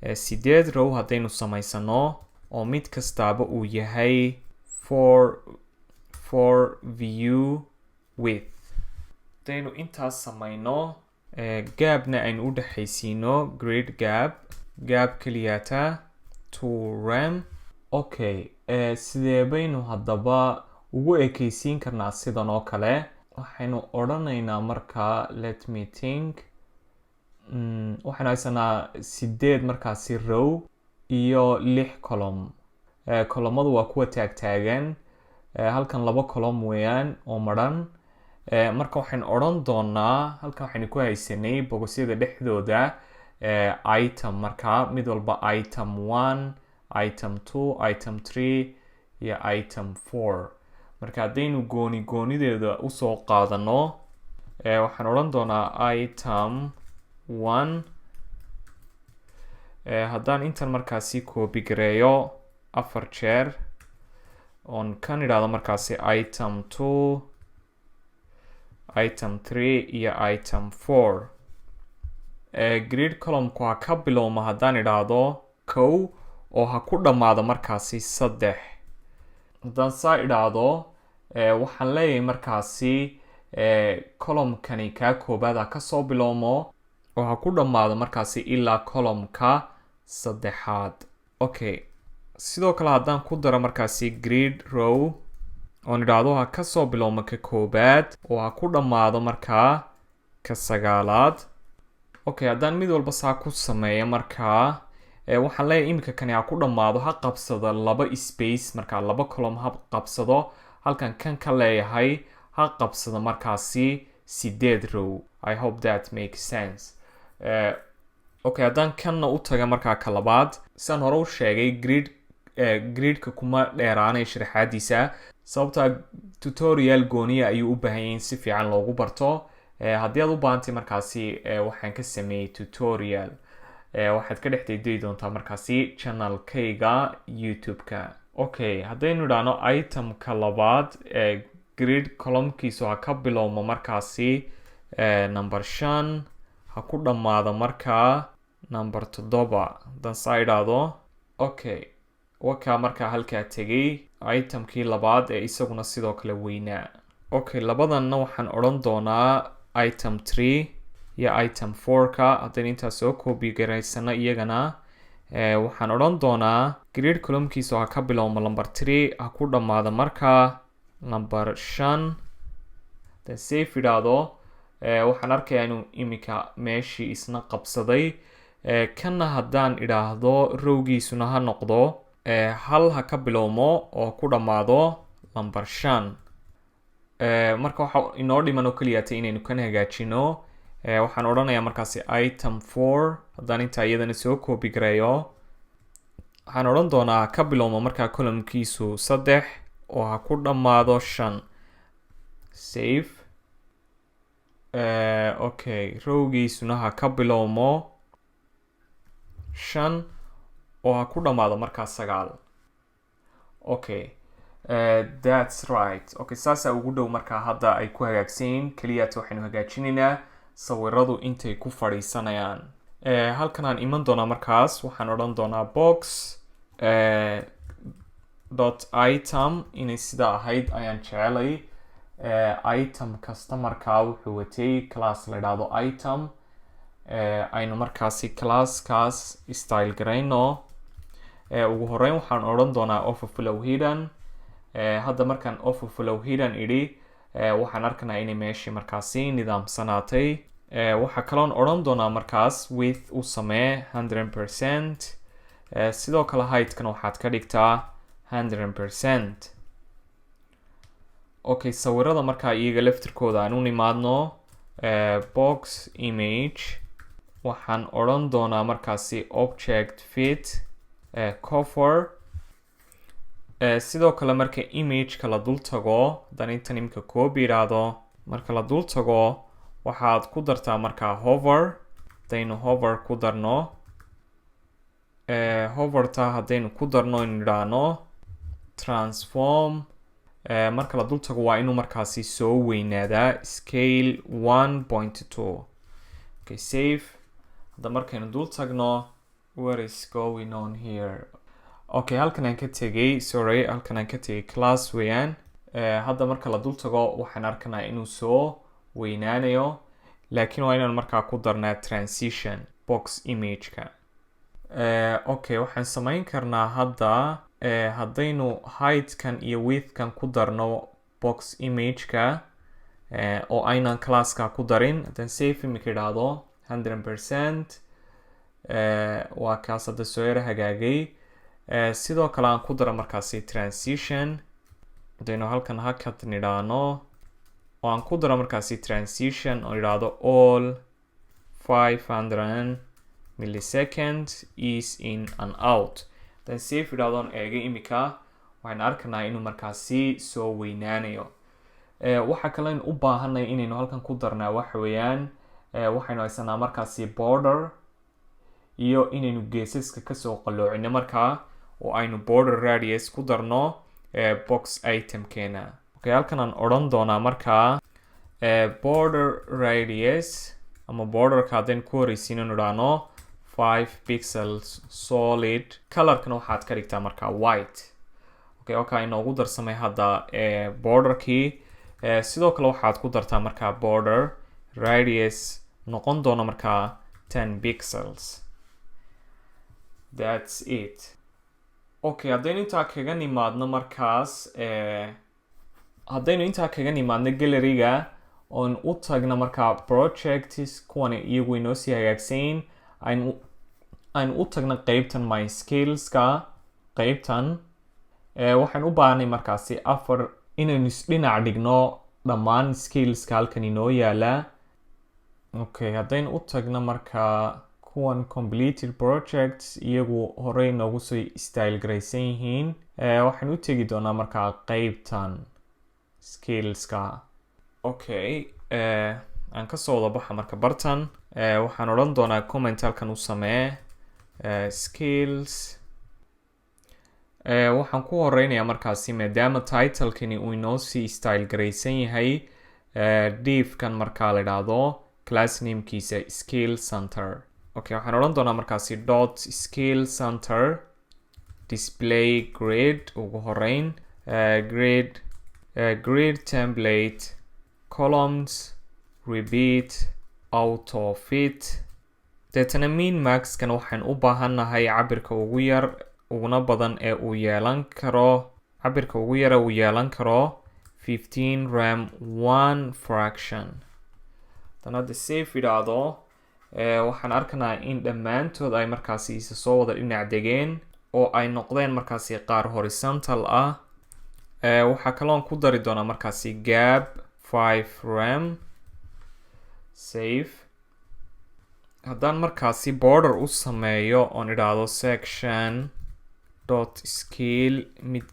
8 row haddaynu samaysano oo mid kastaaba uu yahay 4 view width. Haddaynu intaas samayno gaabna aynu u dhexaysiino grid gaab keliyaata 2 rem. Okay, sidee baynu haddaba ugu ekaysiin karnaa sidan oo kale? Waxaynu odhanaynaa markaa let me think. Waxaynu haysanaa 8 markaasi row iyo 6 column. Columnadu waa kuwa taagtaagan. Halkan 2 column weeyaan oo madhan. Marka waxaynu odhan doonaa halkan waxaynu ku haysanay bogosyada dhexdooda item markaa mid walba item 1, item 2, item 3 iyo item 4. Marka haddaynu goonideeda usoo qaadano, waxaan odhan doonaa item 1. Haddaan intan markaasi copy gareeyo 4 jeer oon kan idhaahdo markaasi item 2, item 3 iyo item 4 grid column-ku ha ka bilowma haddaan idhaahdo kow oo ha ku dhammaado markaasi 3 haddaan saa idhaahdo waxaan leeyahay markaasi column-kani kaa koobaad ha kasoo bilowmo oo ha ku dhammaado markaasi ilaa column-ka 3aad okay sidoo kale haddaan ku daro markaasi grid row oon idhaahdo ha kasoo bilowmo ka koobaad oo ha ku dhammaado markaa ka 9aad okay haddaan mid walba saa ku sameeyo markaa waxaan leeyahay iminka kani ha ku dhammaado ha qabsado 2 space markaa 2 column ha qabsado halkan kan ka leeyahay ha qabsado markaasi 8 row I hope that makes sense okay haddaan kanna u taga markaa ka labaad sidaan hore u sheegay gridka kuma dheeraanay sharaxaadiisa sababta tutorial gooniya ayuu u baahan yahay in si fiican loogu barto haddii aad u baahantay markaasi waxaan ka sameeyey tutorial waxaad ka dhex daydii doontaa markaasi channelkayga youtube-ka okay haddaynu idhaahno itemka labaad grid columnkiisu ha ka bilowmo markaasi number 5 ha ku dhammaado markaa number 7 haddaan saa idhaahdo okay wakaa markaa halkaa tegay itemkii labaad isaguna sidoo kale weynaa okay labadanna waxaan odhan doonaa item 3 iyo item 4ka haddaynu intaas soo copy garaysano iyagana waxaan odhan doonaa grid columnkiisu ha ka bilowmo number 3 ha ku dhammaado markaa number 5 haddaan safe idhaahdo waxaan arkayaa inuu iminka meeshii isna qabsaday kanna haddaan idhaahdo rowgiisuna ha noqdo hal ha ka bilowmo oo ku dhammaado number 5 marka waxa inoo dhiman oo keliyaatay inaynu kan hagaajino waxaan odhanayaa markaasi item 4 haddaan intaa iyadana soo copy gareeyo waxaan odhan doonaa ha ka bilowmo markaa columnkiisu 3 oo ha ku dhammaado 5 save okay rowgiisuna ha ka bilowmo 5 oo ha ku dhammaado markaa 9 okay that's right okay saasaa ugu dhow markaa hadda ay ku hagaagsanyiin keliyaata waxaynu hagaajinaynaa sawiradu intay ku fadhiisanayaan halkan aan iman doonaa markaas waxaan odhan doonaa box .item inay sidaa ahayd ayaan jecelay item kasta markaa wuxuu watay class la idhaahdo item aynu markaasi classkaas style garayno ugu horeyn waxaan odhan doonaa overflow hidden hadda markaan overflow hidden idhi waxaan arkanaa inay meeshii markaasi nidaamsanaatay waxaa kaloon odhan doonaa markaas width u samee 100% sidoo kale heightkana waxaad ka dhigtaa 100% okay sawirada markaa iyaga laftirkooda aan u nimaadno box image waxaan odhan doonaa markaasi object fit cover sidoo kale marka imageka la dul tago haddaan intan imika copy idhaahdo marka la dul tago waxaad ku dartaa markaa hover haddaynu hover ku darno hoverta haddaynu ku darno inu idhaahno transform marka la dul tago waa inuu markaasi soo weynaadaa scale 1.2 okay save hadda markaynu dul tagno what is going on here okay halkan aan ka tegay sorry halkan aan ka tegay class weeyaan hadda marka la dul tago waxaan arkanaa inuu soo weynaanayo laakiin waa inaan markaa ku darnaa transition box imageka okay waxaan samayn karnaa hadda haddaynu heightkan iyo widthkan ku darno box imageka oo aynan classka ku darin haddaan safe imika idhaahdo 100% waa kaas hadda soo yara hagaagay sidoo kale aan ku daro markaasi transition haddaynu halkan hakad nidhaahno oo aan ku daro markaasi transition oo idhaahdo all 500 milliseconds is in and out haddaan safe idhahdoon eegay imika waxaan arkanaa inuu markaasi soo weynaanayo waxa kale aynu u baahanay inaynu halkan ku darnaa waxa weeyaan waxaynu haysanaa markaasi border iyo inaynu geesaska kasoo qalloocino markaa oo aynu border radius ku darno box itemkeena okay halkan aan odhan doonaa markaa border radius ama borderka haddaynu ku horeysiino nidhaano 5 pixels solid colorkana waxaad ka dhigtaa markaa white. Okay, inoogu darsamay hadda borderkii. Sidoo kale waxaad ku dartaa markaa border radius noqon doona markaa 10 pixels. That's it. Okay, haddaynu intaa kaga nimaadno markaas haddaynu intaa kaga nimaadno galleryga oon u tagno markaa projects kuwan iyagu inoo sii hagaagsayn aynu u tagno qaybtan my skillska qaybtan waxaan u baahnay markaasi afar inaynu isdhinac dhigno dhammaan skillska halkan inoo yaala. Okay, haddaynu u tagno markaa kuwan completed projects iyagu horey noogu soo style garaysan yihiin. Waxaan u tegi doonaa markaa qaybtan skillska. Okay, aan ka soo wada baxa marka bartan. Waxaan odhan doonaa comment halkan u samee skills. Waxaan ku horeynayaa markaasi maadaama titlekani uu inoo sii style garaysan yahay divkan markaa la idhaahdo class namekiisa skill center. Okay, waxaan odhan doonaa markaasi dot skill center display grid ugu horeyn grid template columns repeat auto fit. Deetana min maxkan waxaan u baahannahay cabirka ugu yar uguna badan ee uu yeelan karo cabirka ugu yar uu yeelan karo 15 ram 1 fraction. Tan hadda save idhaahdo waxaan arkanaa in dhammaantood ay markaasi isa soo wada dhinac degeen oo ay noqdeen markaasi qaar horizontal ah. Waxaa kaloon ku dari doonaa markaasi gap 5 ram save. haddaan markaasi border u sameeyo oon idhaahdo section dot scale mid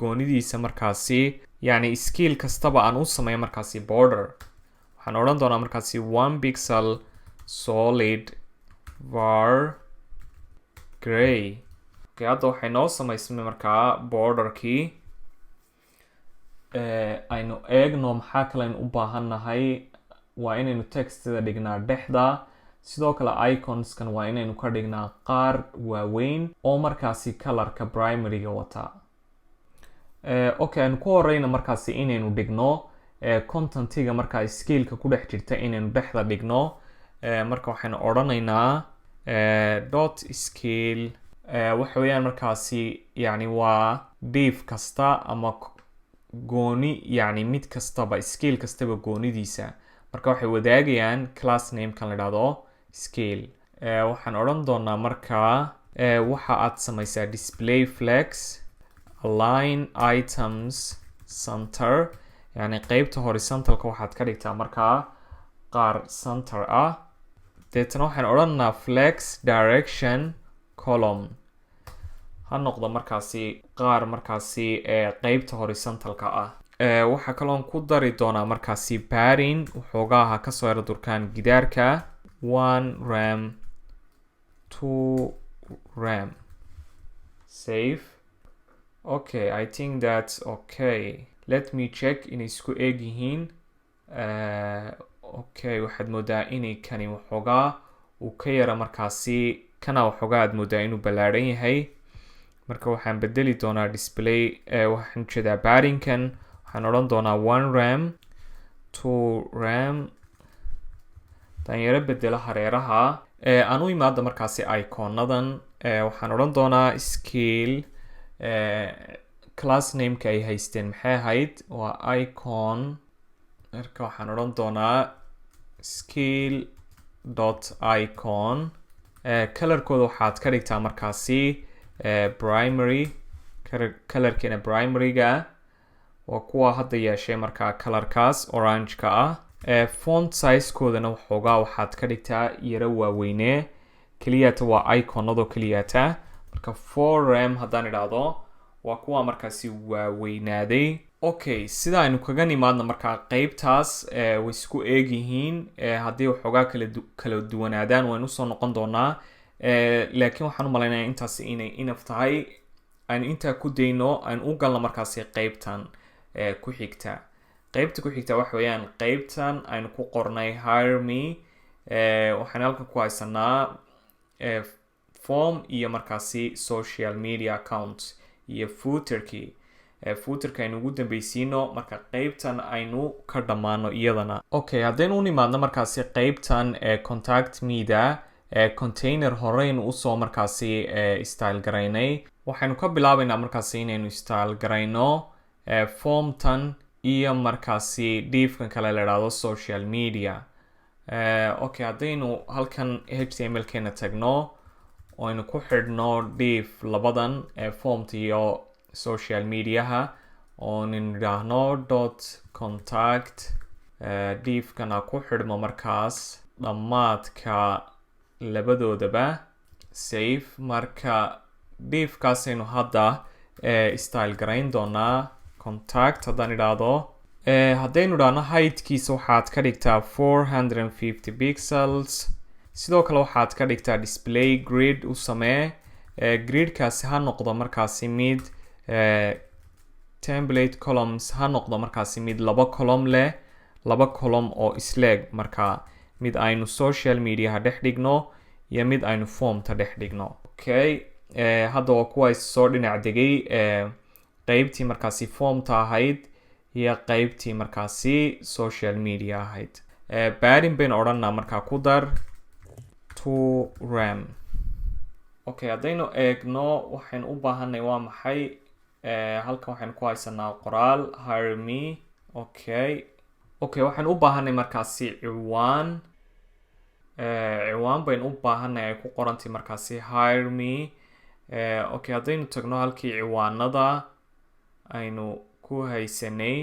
goonidiisa markaasi yani scale kastaba aan u sameeyo markaasi border waxaan odhan doonaa markaasi 1 pixel solid var gray. Okay, hadda waxay noo samaysmay markaa borderkii. Aynu eegno maxaa kale aynu u baahannahay. Waa inaynu textada dhignaa dhexda. Sidoo kale iconskan waa inaynu ka dhignaa qaar waaweyn oo markaasi colorka primaryga wata. Okay, aynu ku horeyna markaasi inaynu dhigno contentiga markaa scaleka ku dhex jirta inaynu dhexda dhigno. Marka waxaynu odhanaynaa dot scale waxa weeyaan markaasi yani waa div kasta ama gooni yani mid kastaba scale kastaba goonidiisa. Marka waxay wadaagayaan class name kan la idhaahdo scale. Waxaan odhan doonaa markaa waxa aad samaysaa display flex align items center yani qaybta horizontalka waxaad ka dhigtaa markaa qaar center ah. Deetana waxaan odhanaa flex direction column ha noqdo markaasi qaar markaasi qaybta horizontalka ah. Waxaa kaloon ku dari doonaa markaasi padding waxoogaha kasoo yara durkaan gidaarka 1 ram 2 ram save. Okay, I think that's okay. Let me check inay isku eeg yihiin. Okay, waxaad moodaa inay kani waxoogaa uu ka yara markaasi kana waxoogaa aad moodaa inuu ballaaran yahay. Marka waxaan bedeli doonaa display waxaan jeedaa paddingkan waxaan odhan doonaa 1 ram 2 ram tan yara bedela hareeraha. Aan u imaada markaasi iconadan waxaan odhan doonaa scale class nameka ay haysteen maxay ahayd waa icon. Marka waxaan odhan doonaa scale dot icon. Colorkooda waxaad ka dhigtaa markaasi primary colorkeena primaryga waa kuwa hadda yeeshay markaa colorkaas orangeka ah. Font sizekoodana waxoogaa waxaad ka dhigtaa yara waaweyne keliyata waa iconado keliyata. Marka 4 ram haddaan idhaahdo waa kuwa markaasi waaweynaaday. Okay, sida aynu kaga nimaadna markaa qaybtaas way isku eeg yihiin. Haddii waxoogaa kala duwanaadaan waynu usoo noqon doonaa. Laakiin waxaan u malaynayaa intaasi inay enough tahay. Aynu intaa ku dayno aynu u galno markaasi qaybtan ku xigta. qaybta ku xigta waxa weeyaan qaybtan aynu ku qornay hire me waxaan halkan ku haysanaa form iyo markaasi social media account iyo footerkii footerka aynu ugu dambeysiino marka qaybtan aynu ka dhammaano iyadana okay haddaynu u nimaadno markaasi qaybtan contact me-da container horeynu usoo markaasi style garaynay waxaynu ka bilaabaynaa markaasi inaynu style garayno formtan iyo markaasi diifkan kale la idhaahdo social media okay haddaynu halkan html keena tagno oo aynu ku xidhno diif labadan formta iyo social mediaha oo nidhaahno .contact diifkana ku xidhmo markaas dhammaadka labadoodaba save marka diifkaasaynu hadda style garayn doonaa contact haddaan idhaahdo haddaynu idhaahno heightkiisa waxaad ka dhigtaa 450 pixels sidoo kale waxaad ka dhigtaa display grid u samee gridkaasi ha noqdo markaasi mid template columns ha noqdo markaasi mid laba column leh laba column oo isleeg marka mid aynu social mediaha dhex dhigno iyo mid aynu formta dhex dhigno okay hadda waa kuwaas soo dhinac degay qaybtii markaasi formta ahayd iyo qaybtii markaasi social media ahayd barin baynu odhanaa markaa ku dar to ram okay haddaynu eegno waxaynu u baahanay waa maxay halkan waxaynu ku haysanaa qoraal hire me okay waxaynu u baahanay markaasi ciwaan baynu u baahanay ay ku qorantay markaasi hire me okay haddaynu tagno halkii ciwaanada aynu ku haysanay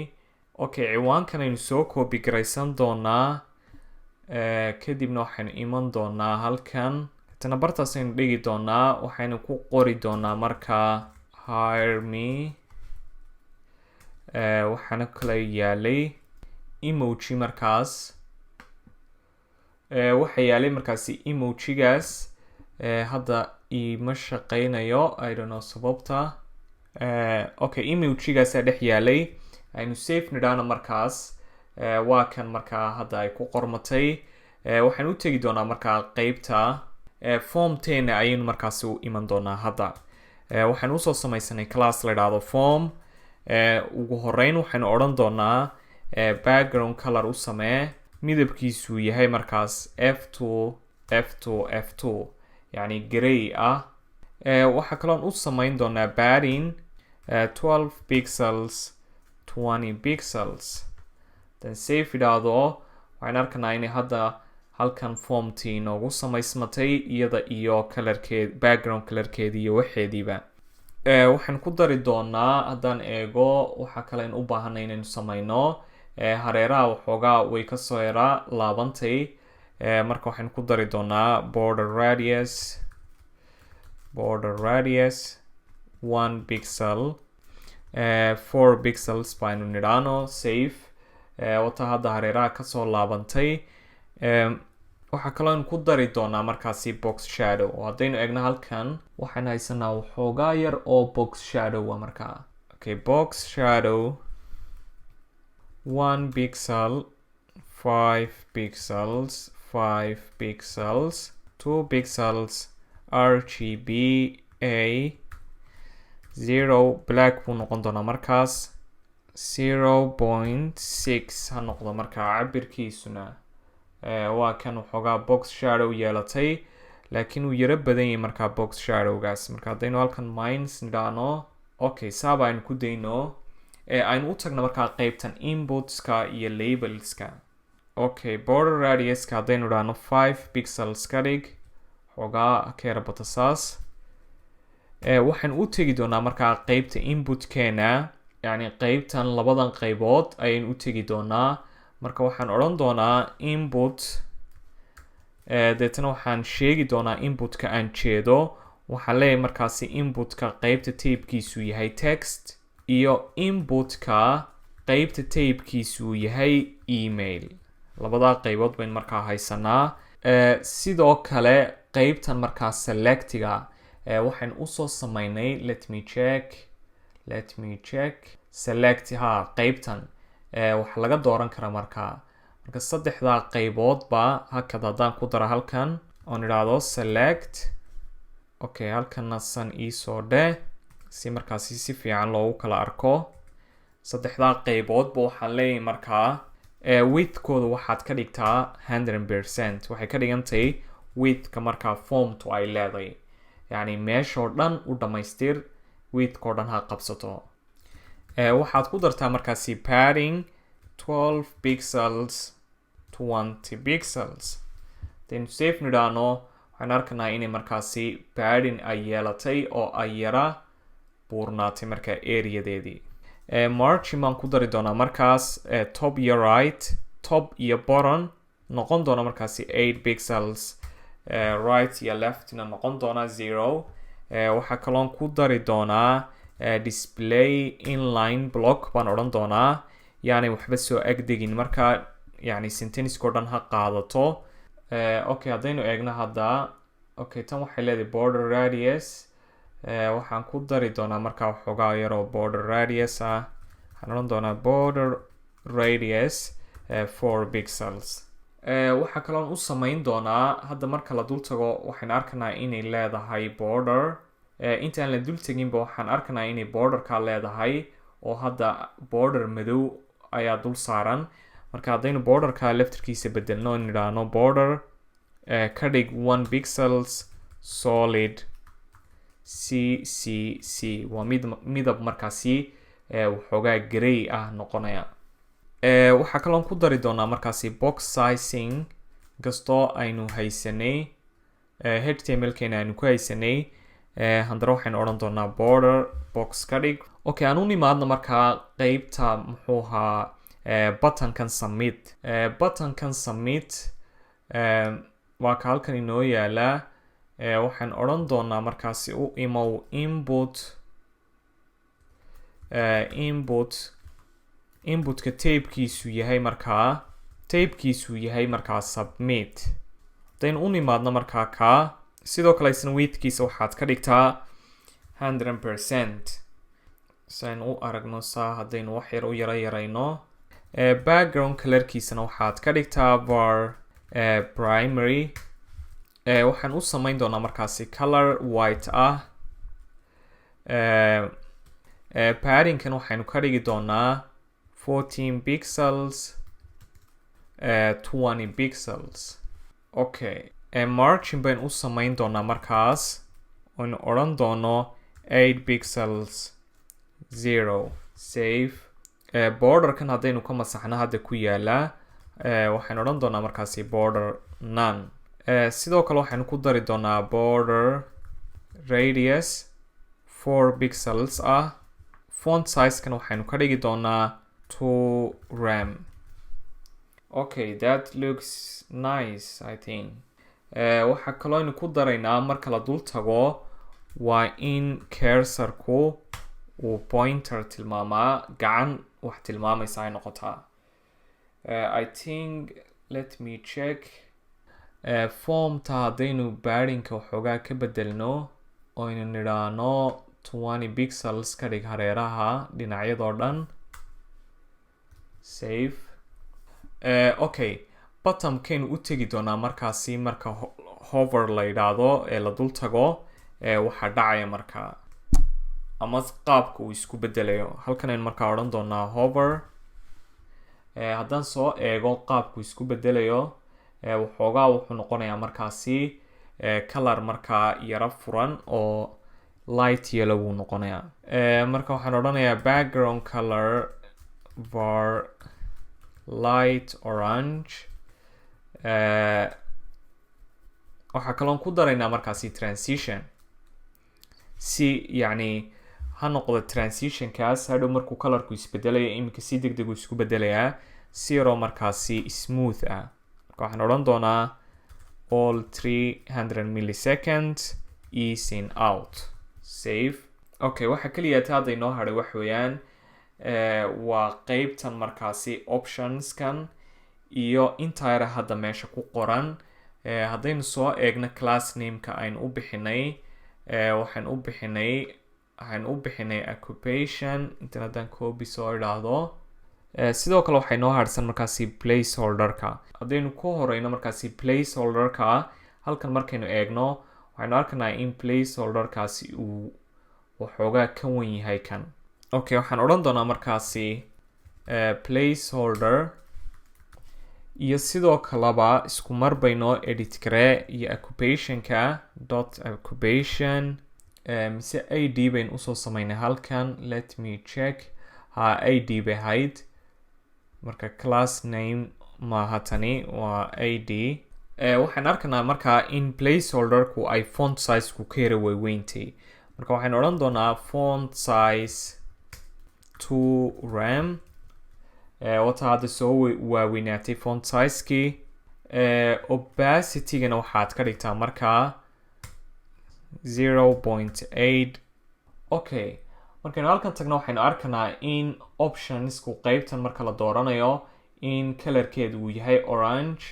okay ciwaankan aynu soo copy garaysan doonaa kadibna waxaynu iman doonaa halkan tana bartaas aynu dhigi doonaa waxaynu ku qori doonaa markaa hire me waxaana kala yaalay emoji markaas waxa yaalay markaasi emojigaas hadda ima shaqaynayo I don't know sababta okay emojigaasa dhex yaalay aynu safe nidhaano markaas waa kan markaa hadda ay ku qormatay waxaan u tegi doonaa markaa qaybta formteena ayaynu markaasi u iman doonaa hadda waxaan usoo samaysanay class la idhaahdo form ugu horeyn waxaynu odhan doonaa background color u samee midabkiisu yahay markaas f2 yani gray ah waxaa kaloon u samayn doonaa padding 12 pixels 20 pixels then safe idhaahdo waxaan arkanaa inay hadda halkan formtii noogu samaysmatay iyada iyo colorkeed background colorkeedi iyo waxeediiba waxaan ku dari doonaa haddaan eego waxaa kale in u baahanay inaynu samayno hareeraha waxoogaa way kasoo yaraa laabantay marka waxaan ku dari doonaa border radius 1 pixel 4 pixels baynu nidhaano safe wata hadda hareeraha kasoo laabantay waxaa kaloo ku dari doonaa markaasi box shadow oo haddaynu eegno halkan waxaan haysanaa waxoogaa yar oo box shadow markaa okay box shadow 1 pixel 5 pixels 5 pixels 2 pixels RGBA 0 black buu noqon doonaa markaas 0.6 ha noqdo markaa cabirkiisuna waa kan waxoogaa box shadow yeelatay laakiin uu yaro badan yahay markaa box shadowgaas marka haddaynu halkan minus nidhaano okay saaba aynu ku dayno aynu u tagno markaa qaybtan inputska iyo labelska okay border radiuska haddaynu idhaahno 5 pixels ka dhig waxoogaa ka yara bata saas waxaan u tegi doonaa markaa qaybta inputkeena yani qaybtan labadan qaybood ayaynu u tegi doonaa marka waxaan odhan doonaa input deetana waxaan sheegi doonaa inputka aan jeedo waxaan leeyahay markaasi inputka qaybta tapekiisu yahay text iyo inputka qaybta tapekiisu yahay email labadaa qaybood baynu markaa haysanaa sidoo kale qaybtan markaa selectiga waxaan usoo samaynay let me check select qaybtan waxa laga dooran karaa markaa saddexda qayboodba hakad haddaan ku daro halkan oon idhaahdo select okay halkanna san iisoo dheh si markaasi si fiican loogu kala arko saddexda qayboodba waxaan leeyahay markaa widthkooda waxaad ka dhigtaa 100%. waxay ka dhigantay widthka markaa formtu ay leedahay yani meeshoo dhan u dhamaystir widthkoo dhan ha qabsato waxaad ku dartaa markaasi padding 12 pixels 20 pixels then save nidhaano waxaan arkanaa inay markaasi padding ay yeelatay oo ay yara buurnaatay markaa areadeedii margin baan ku dari doonaa markaas top iyo right top iyo bottom noqon doona markaasi 8 pixels right iyo leftna noqon doona 0 waxaa kaloon ku dari doonaa display inline block baan odhan doonaa yani waxba soo agdegin markaa yani sentenceko dhan ha qaadato okay haddaynu eegno hadda okay tan waxay leedahay border radius waxaan ku dari doonaa markaa waxoogaa yaroo border radius ah waxaan odhan doonaa border radius 4 pixels waxaa kaloon u samayn doonaa hadda marka la dul tago waxaan arkanaa inay leedahay border intaan la dul teginba waxaan arkanaa inay borderka leedahay oo hadda border madow ayaa dul saaran marka haddaynu borderka laftirkiisa bedelno nidhaahno border ka dhig 1 pixels solid CCC waa midab markaasi waxoogaa grey ah noqonaya waxaa kaloon ku dari doonaa markaasi box sizing kastoo aynu haysanay html-keena aynu ku haysanay haddana waxaynu odhan doonaa border box ka dhig okay aan u nimaadna markaa qeybta muxuu ahaa buttonkan submit buttonkan submit waa ka halkan inoo yaala waxaan odhan doonaa markaasi u imow inputka tabekiisu yahay markaa submit haddaynu u nimaadno markaa kaa sidoo kale isna widthkiisa waxaad ka dhigtaa 100% saynu u aragno saa haddaynu wax yar u yarayno background colorkiisana waxaad ka dhigtaa var primary waxaan u samayn doonaa markaasi color white ah paddingkan waxaynu ka dhigi doonaa 14 pixels 20 pixels okay margin bayn u samayn doonaa markaas oynu odhan doono 8 pixels 0 save borderkan haddaynu ka masaxno hadda ku yaala waxaynu odhan doonaa markaasi border none sidoo kale waxaynu ku dari doonaa border radius 4 pixels ah font sizekan waxaynu ka dhigi doonaa 2 rem okay that looks nice I think waxaa kaloo aynu ku daraynaa marka la dul tago waa in cursorku uu pointer tilmaamaa gacan wax tilmaamaysa ay noqotaa I think let me check formta haddaynu baadhinka waxoogaa ka bedelno oynu nidhaano 20 pixels ka dhig hareeraha dhinacyadoo dhan save okay bottomkaynu u tegi doonaa markaasi marka hover la yidhaahdo ee la dul tago waxaa dhacaya markaa ama qaabka uu isku bedelayo halkan aynu markaa odhan doonaa hover haddaan soo eego qaabku isku bedelayo waxoogaa wuxuu noqonayaa markaasi color markaa yara furan oo light yellow wuu noqonayaa marka waxaan odhanayaa background color var light orange waxaa kaloon ku daraynaa markaasi transition si yani ha noqdo transitionkaas hadhow markuu colorku isbedelayo iminka si deg degu isku bedelayaa zero markaasi smooth ah marka waxaan odhan doonaa all 300 milliseconds easing out save okay waxa kaliya ta hadda inoo hadhay wax weeyaan waa qeybtan markaasi optionskan iyo entire hadda meesha ku qoran haddaynu soo eegno class nameka aynu u bixinay waxaan u bixinay occupation intan haddaan copy soo idhaahdo sidoo kale waxay noo harsan markaasi placeholder-ka haddaynu ku horeyno markaasi placeholder-ka halkan markaynu eegno waxaynu arkaynaa in placeholder-kaasi uu waxoogaa ka wan yahay kan okay waxaan odhan doonaa markaasi placeholder iyo sidoo kaleba isku mar baynoo edit garee iyo occupationka .occupation mise id baynu usoo sameynay halkan let me check id bay ahayd marka class name maaha tani waa id waxaan arkaynaa markaa in placeholderku ay font sizeku ka yara waaweyntay marka waxaan odhan doonaa font size 2 rem wata hadda soo waaweynaatay font sizekii opacity-gana waxaad ka dhigtaa markaa 0.8 okay markaynu halkan tagno waxaynu arkaynaa in optionsku qeybtan marka la dooranayo in colorkeedu uu yahay orange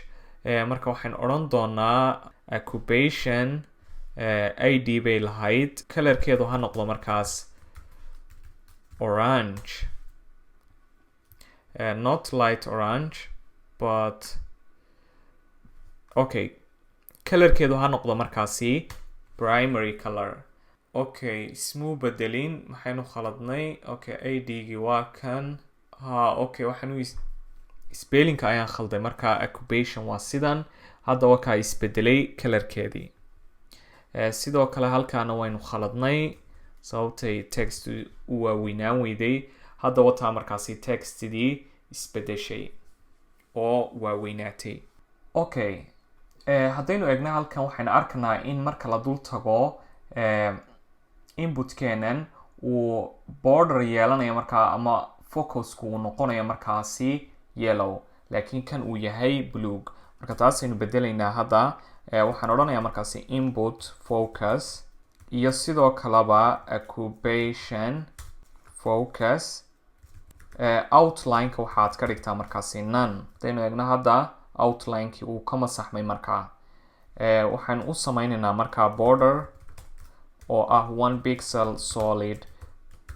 marka waxaynu odhan doonaa occupation id bay lahayd colorkeedu ha noqdo markaas orange not light orange but okay colorkeedu ha noqdo markaasi primary color okay ismuu bedelin maxaynu khaladnay okay id-gii waa kan okay waxaan spelling-ka ayaan khalday marka occupation waa sidan hadda wakaa isbedelay colorkeedii sidoo kale halkaana waynu khaladnay sababtay text u waaweynaan weyday hadda wataa markaasi textidii isbedeshay oo waaweynaatay okay haddaynu eegna halkan waxaynu arkaynaa in marka la dul tago inputkeenan uu border yeelanayo markaa ama focusku uu noqonayo markaasi yellow laakiin kan uu yahay blue marka taasaynu bedelaynaa hadda waxaan odhanayaa markaasi input focus iyo sidoo kaleba occupation focus outline-ka waxaad ka dhigtaa markaasi none haddaynu eegno hadda outline-kii uu ka masaxmay markaa waxaan u sameynaynaa markaa border oo ah 1 pixel solid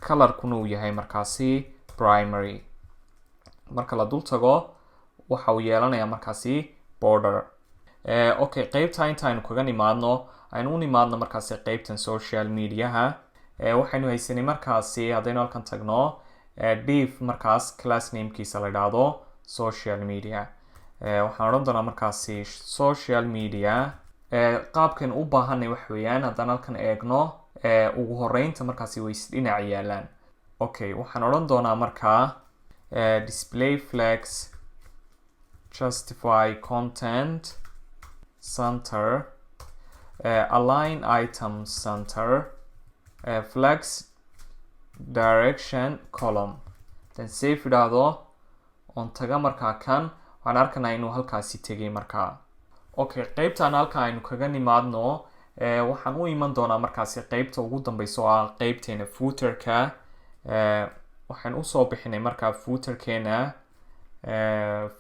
colorkuna uu yahay markaasi primary marka la dul tago waxa uu yeelanayaa markaasi border okay qeybta inta aynu kaga nimaadno aynu u nimaadno markaasi qeybtan social mediaha waxaynu haysanay markaasi haddaynu halkan tagno div markaas class namekiisa la idhaahdo social media waxaan odhan doonaa markaasi social media qaabkan u baahanay wax weeyaan haddaan halkan eegno ugu horeynta markaasi way isdhinac yaalaan okay waxaan odhan doonaa markaa display flags justify content center align items center flags direction column then save idhaahdo on taga markaa kan waxaan arkanaa inuu halkaasi tegay markaa okay qeybtaan halka aynu kaga nimaadno waxaan u iman doonaa markaasi qeybta ugu dambeysa oo ah qeybteena footerka waxaan usoo bixinay markaa footerkeena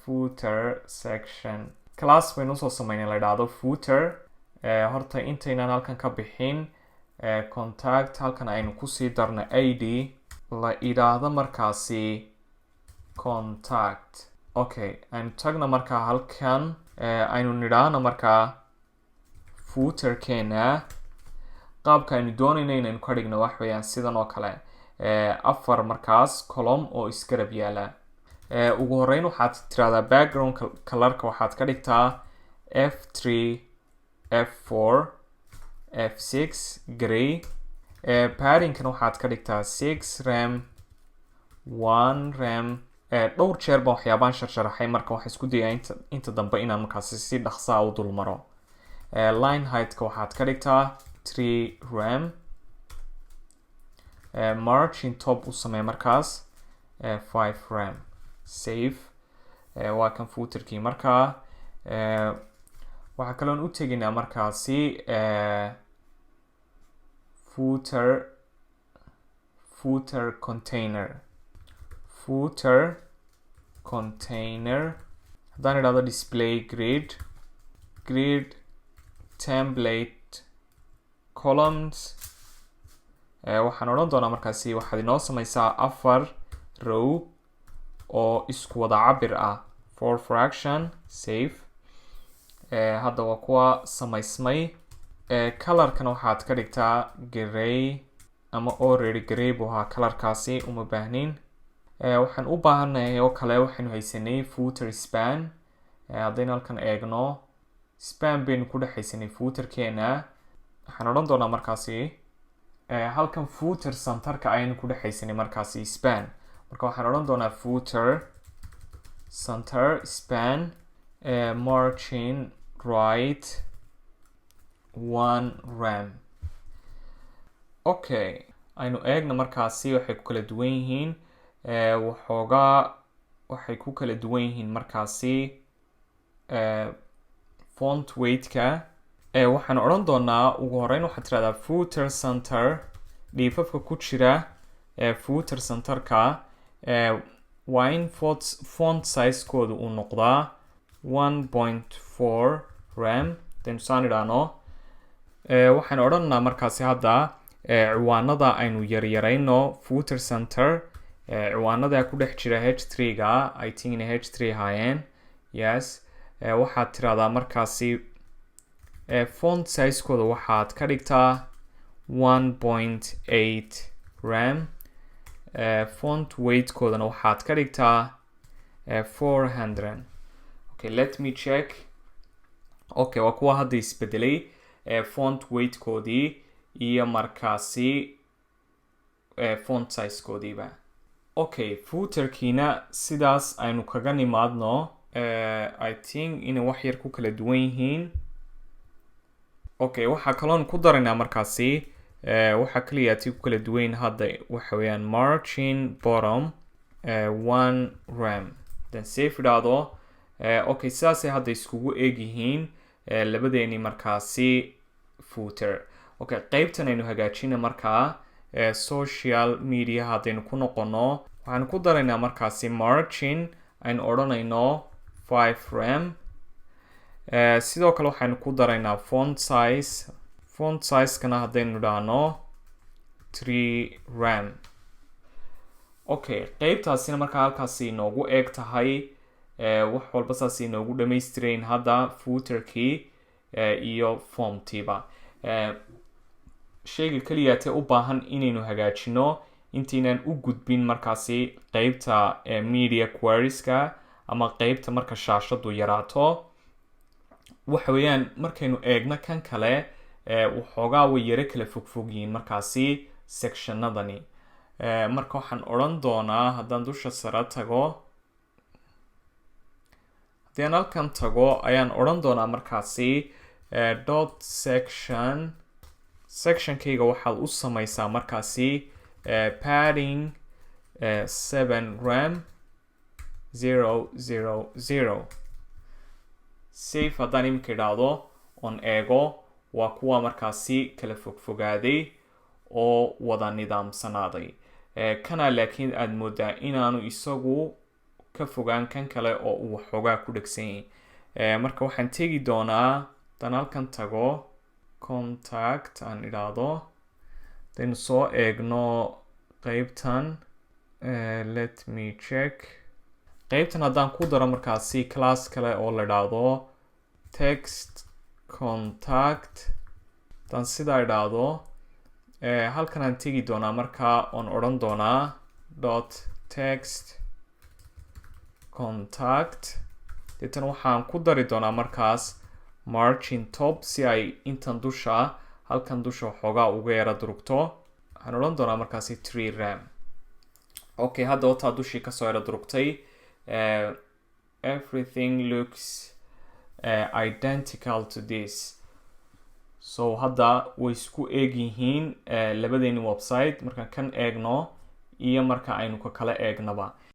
footer section class baynu usoo sameynay la idhaahdo footer horta intaynaan halkan ka bixin contact halkan aynu kusii darna id la idhaahdo markaasi contact okay aynu tagna markaa halkan aynu nidhaahno markaa footerkeena qaabka aynu doonayna inaynu ka dhigno wax weeyaan sidan oo kale afar markaas column oo isgarab yaala ugu horeyn waxaad tirahdaa background colorka waxaad ka dhigtaa f3 f4 f6 gray paddingkan waxaad ka dhigtaa 6 rem 1 rem dhowr jeer baan waxyaabaan sharsharaxay marka waxaan isku dayaa inta dambe inaan markaasi si dhaqsaa u dul maro line heightka waxaad ka dhigtaa 3 rem margin top u samee markaas 5 rem save waa kan footerkii markaa waxaa kaloon u teginaa markaasi footer container haddaan idhahdo display grid template columns waxaan odhan doonaa markaasi waxaad inoo sameysaa 4 row oo isku wada cabir ah for fraction save hadda waa kuwa samaysmay colorkana waxaad ka dhigtaa gray ama already gray buu ahaa colorkaasi uma baahnin waxaan u baahanahay oo kale waxaynu haysanay footer span haddaynu halkan eegno span baynu ku dhexaysanay footerkeena waxaan odhan doonaa markaasi halkan footer centerka ayaynu ku dhexaysanay markaasi span marka waxaan odhan doonaa footer center span margin right 1 rem okay aynu eegna markaasi waxay ku kala duwan yihiin waxoogaa waxay ku kala duwan yihiin markaasi font weightka waxaan odhan doonaa ugu horeyn waxaad tirahdaa footer center dhiifafka ku jira footer centerka waa in font sizekooda uu noqdaa 1.4 rem hadaynu saan idhaahno waxaan odhanaa markaasi hadda ciwaanada aynu yaryarayno footer center ciwaanada ku dhex jira h3ga I think inay h3 ahaayeen yes waxaad tirahdaa markaasi font sizekooda waxaad ka dhigtaa 1.8 rem font weightkoodana waxaad ka dhigtaa 400 okay let me check okay waa kuwa hadda isbedelay font weightkoodii iyo markaasi font sizekoodiiba okay footerkiina sidaas aynu kaga nimaadno I think inay wax yar ku kala duwan yihiin okay waxaa kaloon ku daraynaa markaasi waxaa kaliya tii ku kala duwan hadda waxa weeyaan margin bottom 1 rem then save idhaahdo okay sidaasay hadda iskugu eeg yihiin labadeeni markaasi footer okay qaybtan aynu hagaajina markaa social media haddaynu ku noqono waxaan ku daraynaa markaasi margin aynu odhanayno 5 rem sidoo kale waxaynu ku daraynaa font sizekana haddaynu idhaahno 3 rem okay qaybtaasina markaa halkaasi inoogu eeg tahay wax walba saas inoogu dhamaystirayn hadda footerkii iyo formtiiba shayga kaliyaatee u baahan inaynu hagaajino intaynaan u gudbin markaasi qaybta media querieska ama qaybta marka shaashadu yaraato waxa weeyaan markaynu eegno kan kale waxoogaa way yaro kala fogfogyihiin markaasi sectionadani marka waxaan odhan doonaa haddaan dusha sare tago haddii aan halkan tago ayaan odhan doonaa markaasi dot sectionkayga waxaad u samaysaa markaasi padding 7 rem 000 safe haddaan iminka idhaahdo on eego waa kuwa markaasi kala fogfogaaday oo wada nidaamsanaaday kana laakiin aad moodaa inaanu isagu ka fogaan kan kale oo uu waxoogaa ku dhegsan yahay marka waxaan tegi doonaa haddaan halkan tago contact aan idhaahdo hadaynu soo eegno qaybtan let me check qaybtan haddaan ku daro markaasi class kale oo la idhaahdo text contact haddaan sidaa idhaahdo halkan aan tegi doonaa markaa oon odhan doonaa dot text contact deetan waxaan ku dari doonaa markaas margin top si ay intan dusha halkan dusha waxoogaa uga yara durugto waxaan odhan doonaa markaasi 3 rem okay hadda wataa dushii kasoo yara durugtay everything looks identical to this so hadda way isku eeg yihiin labadeeni website markaan kan eegno iyo marka aynu ka kala eegnaba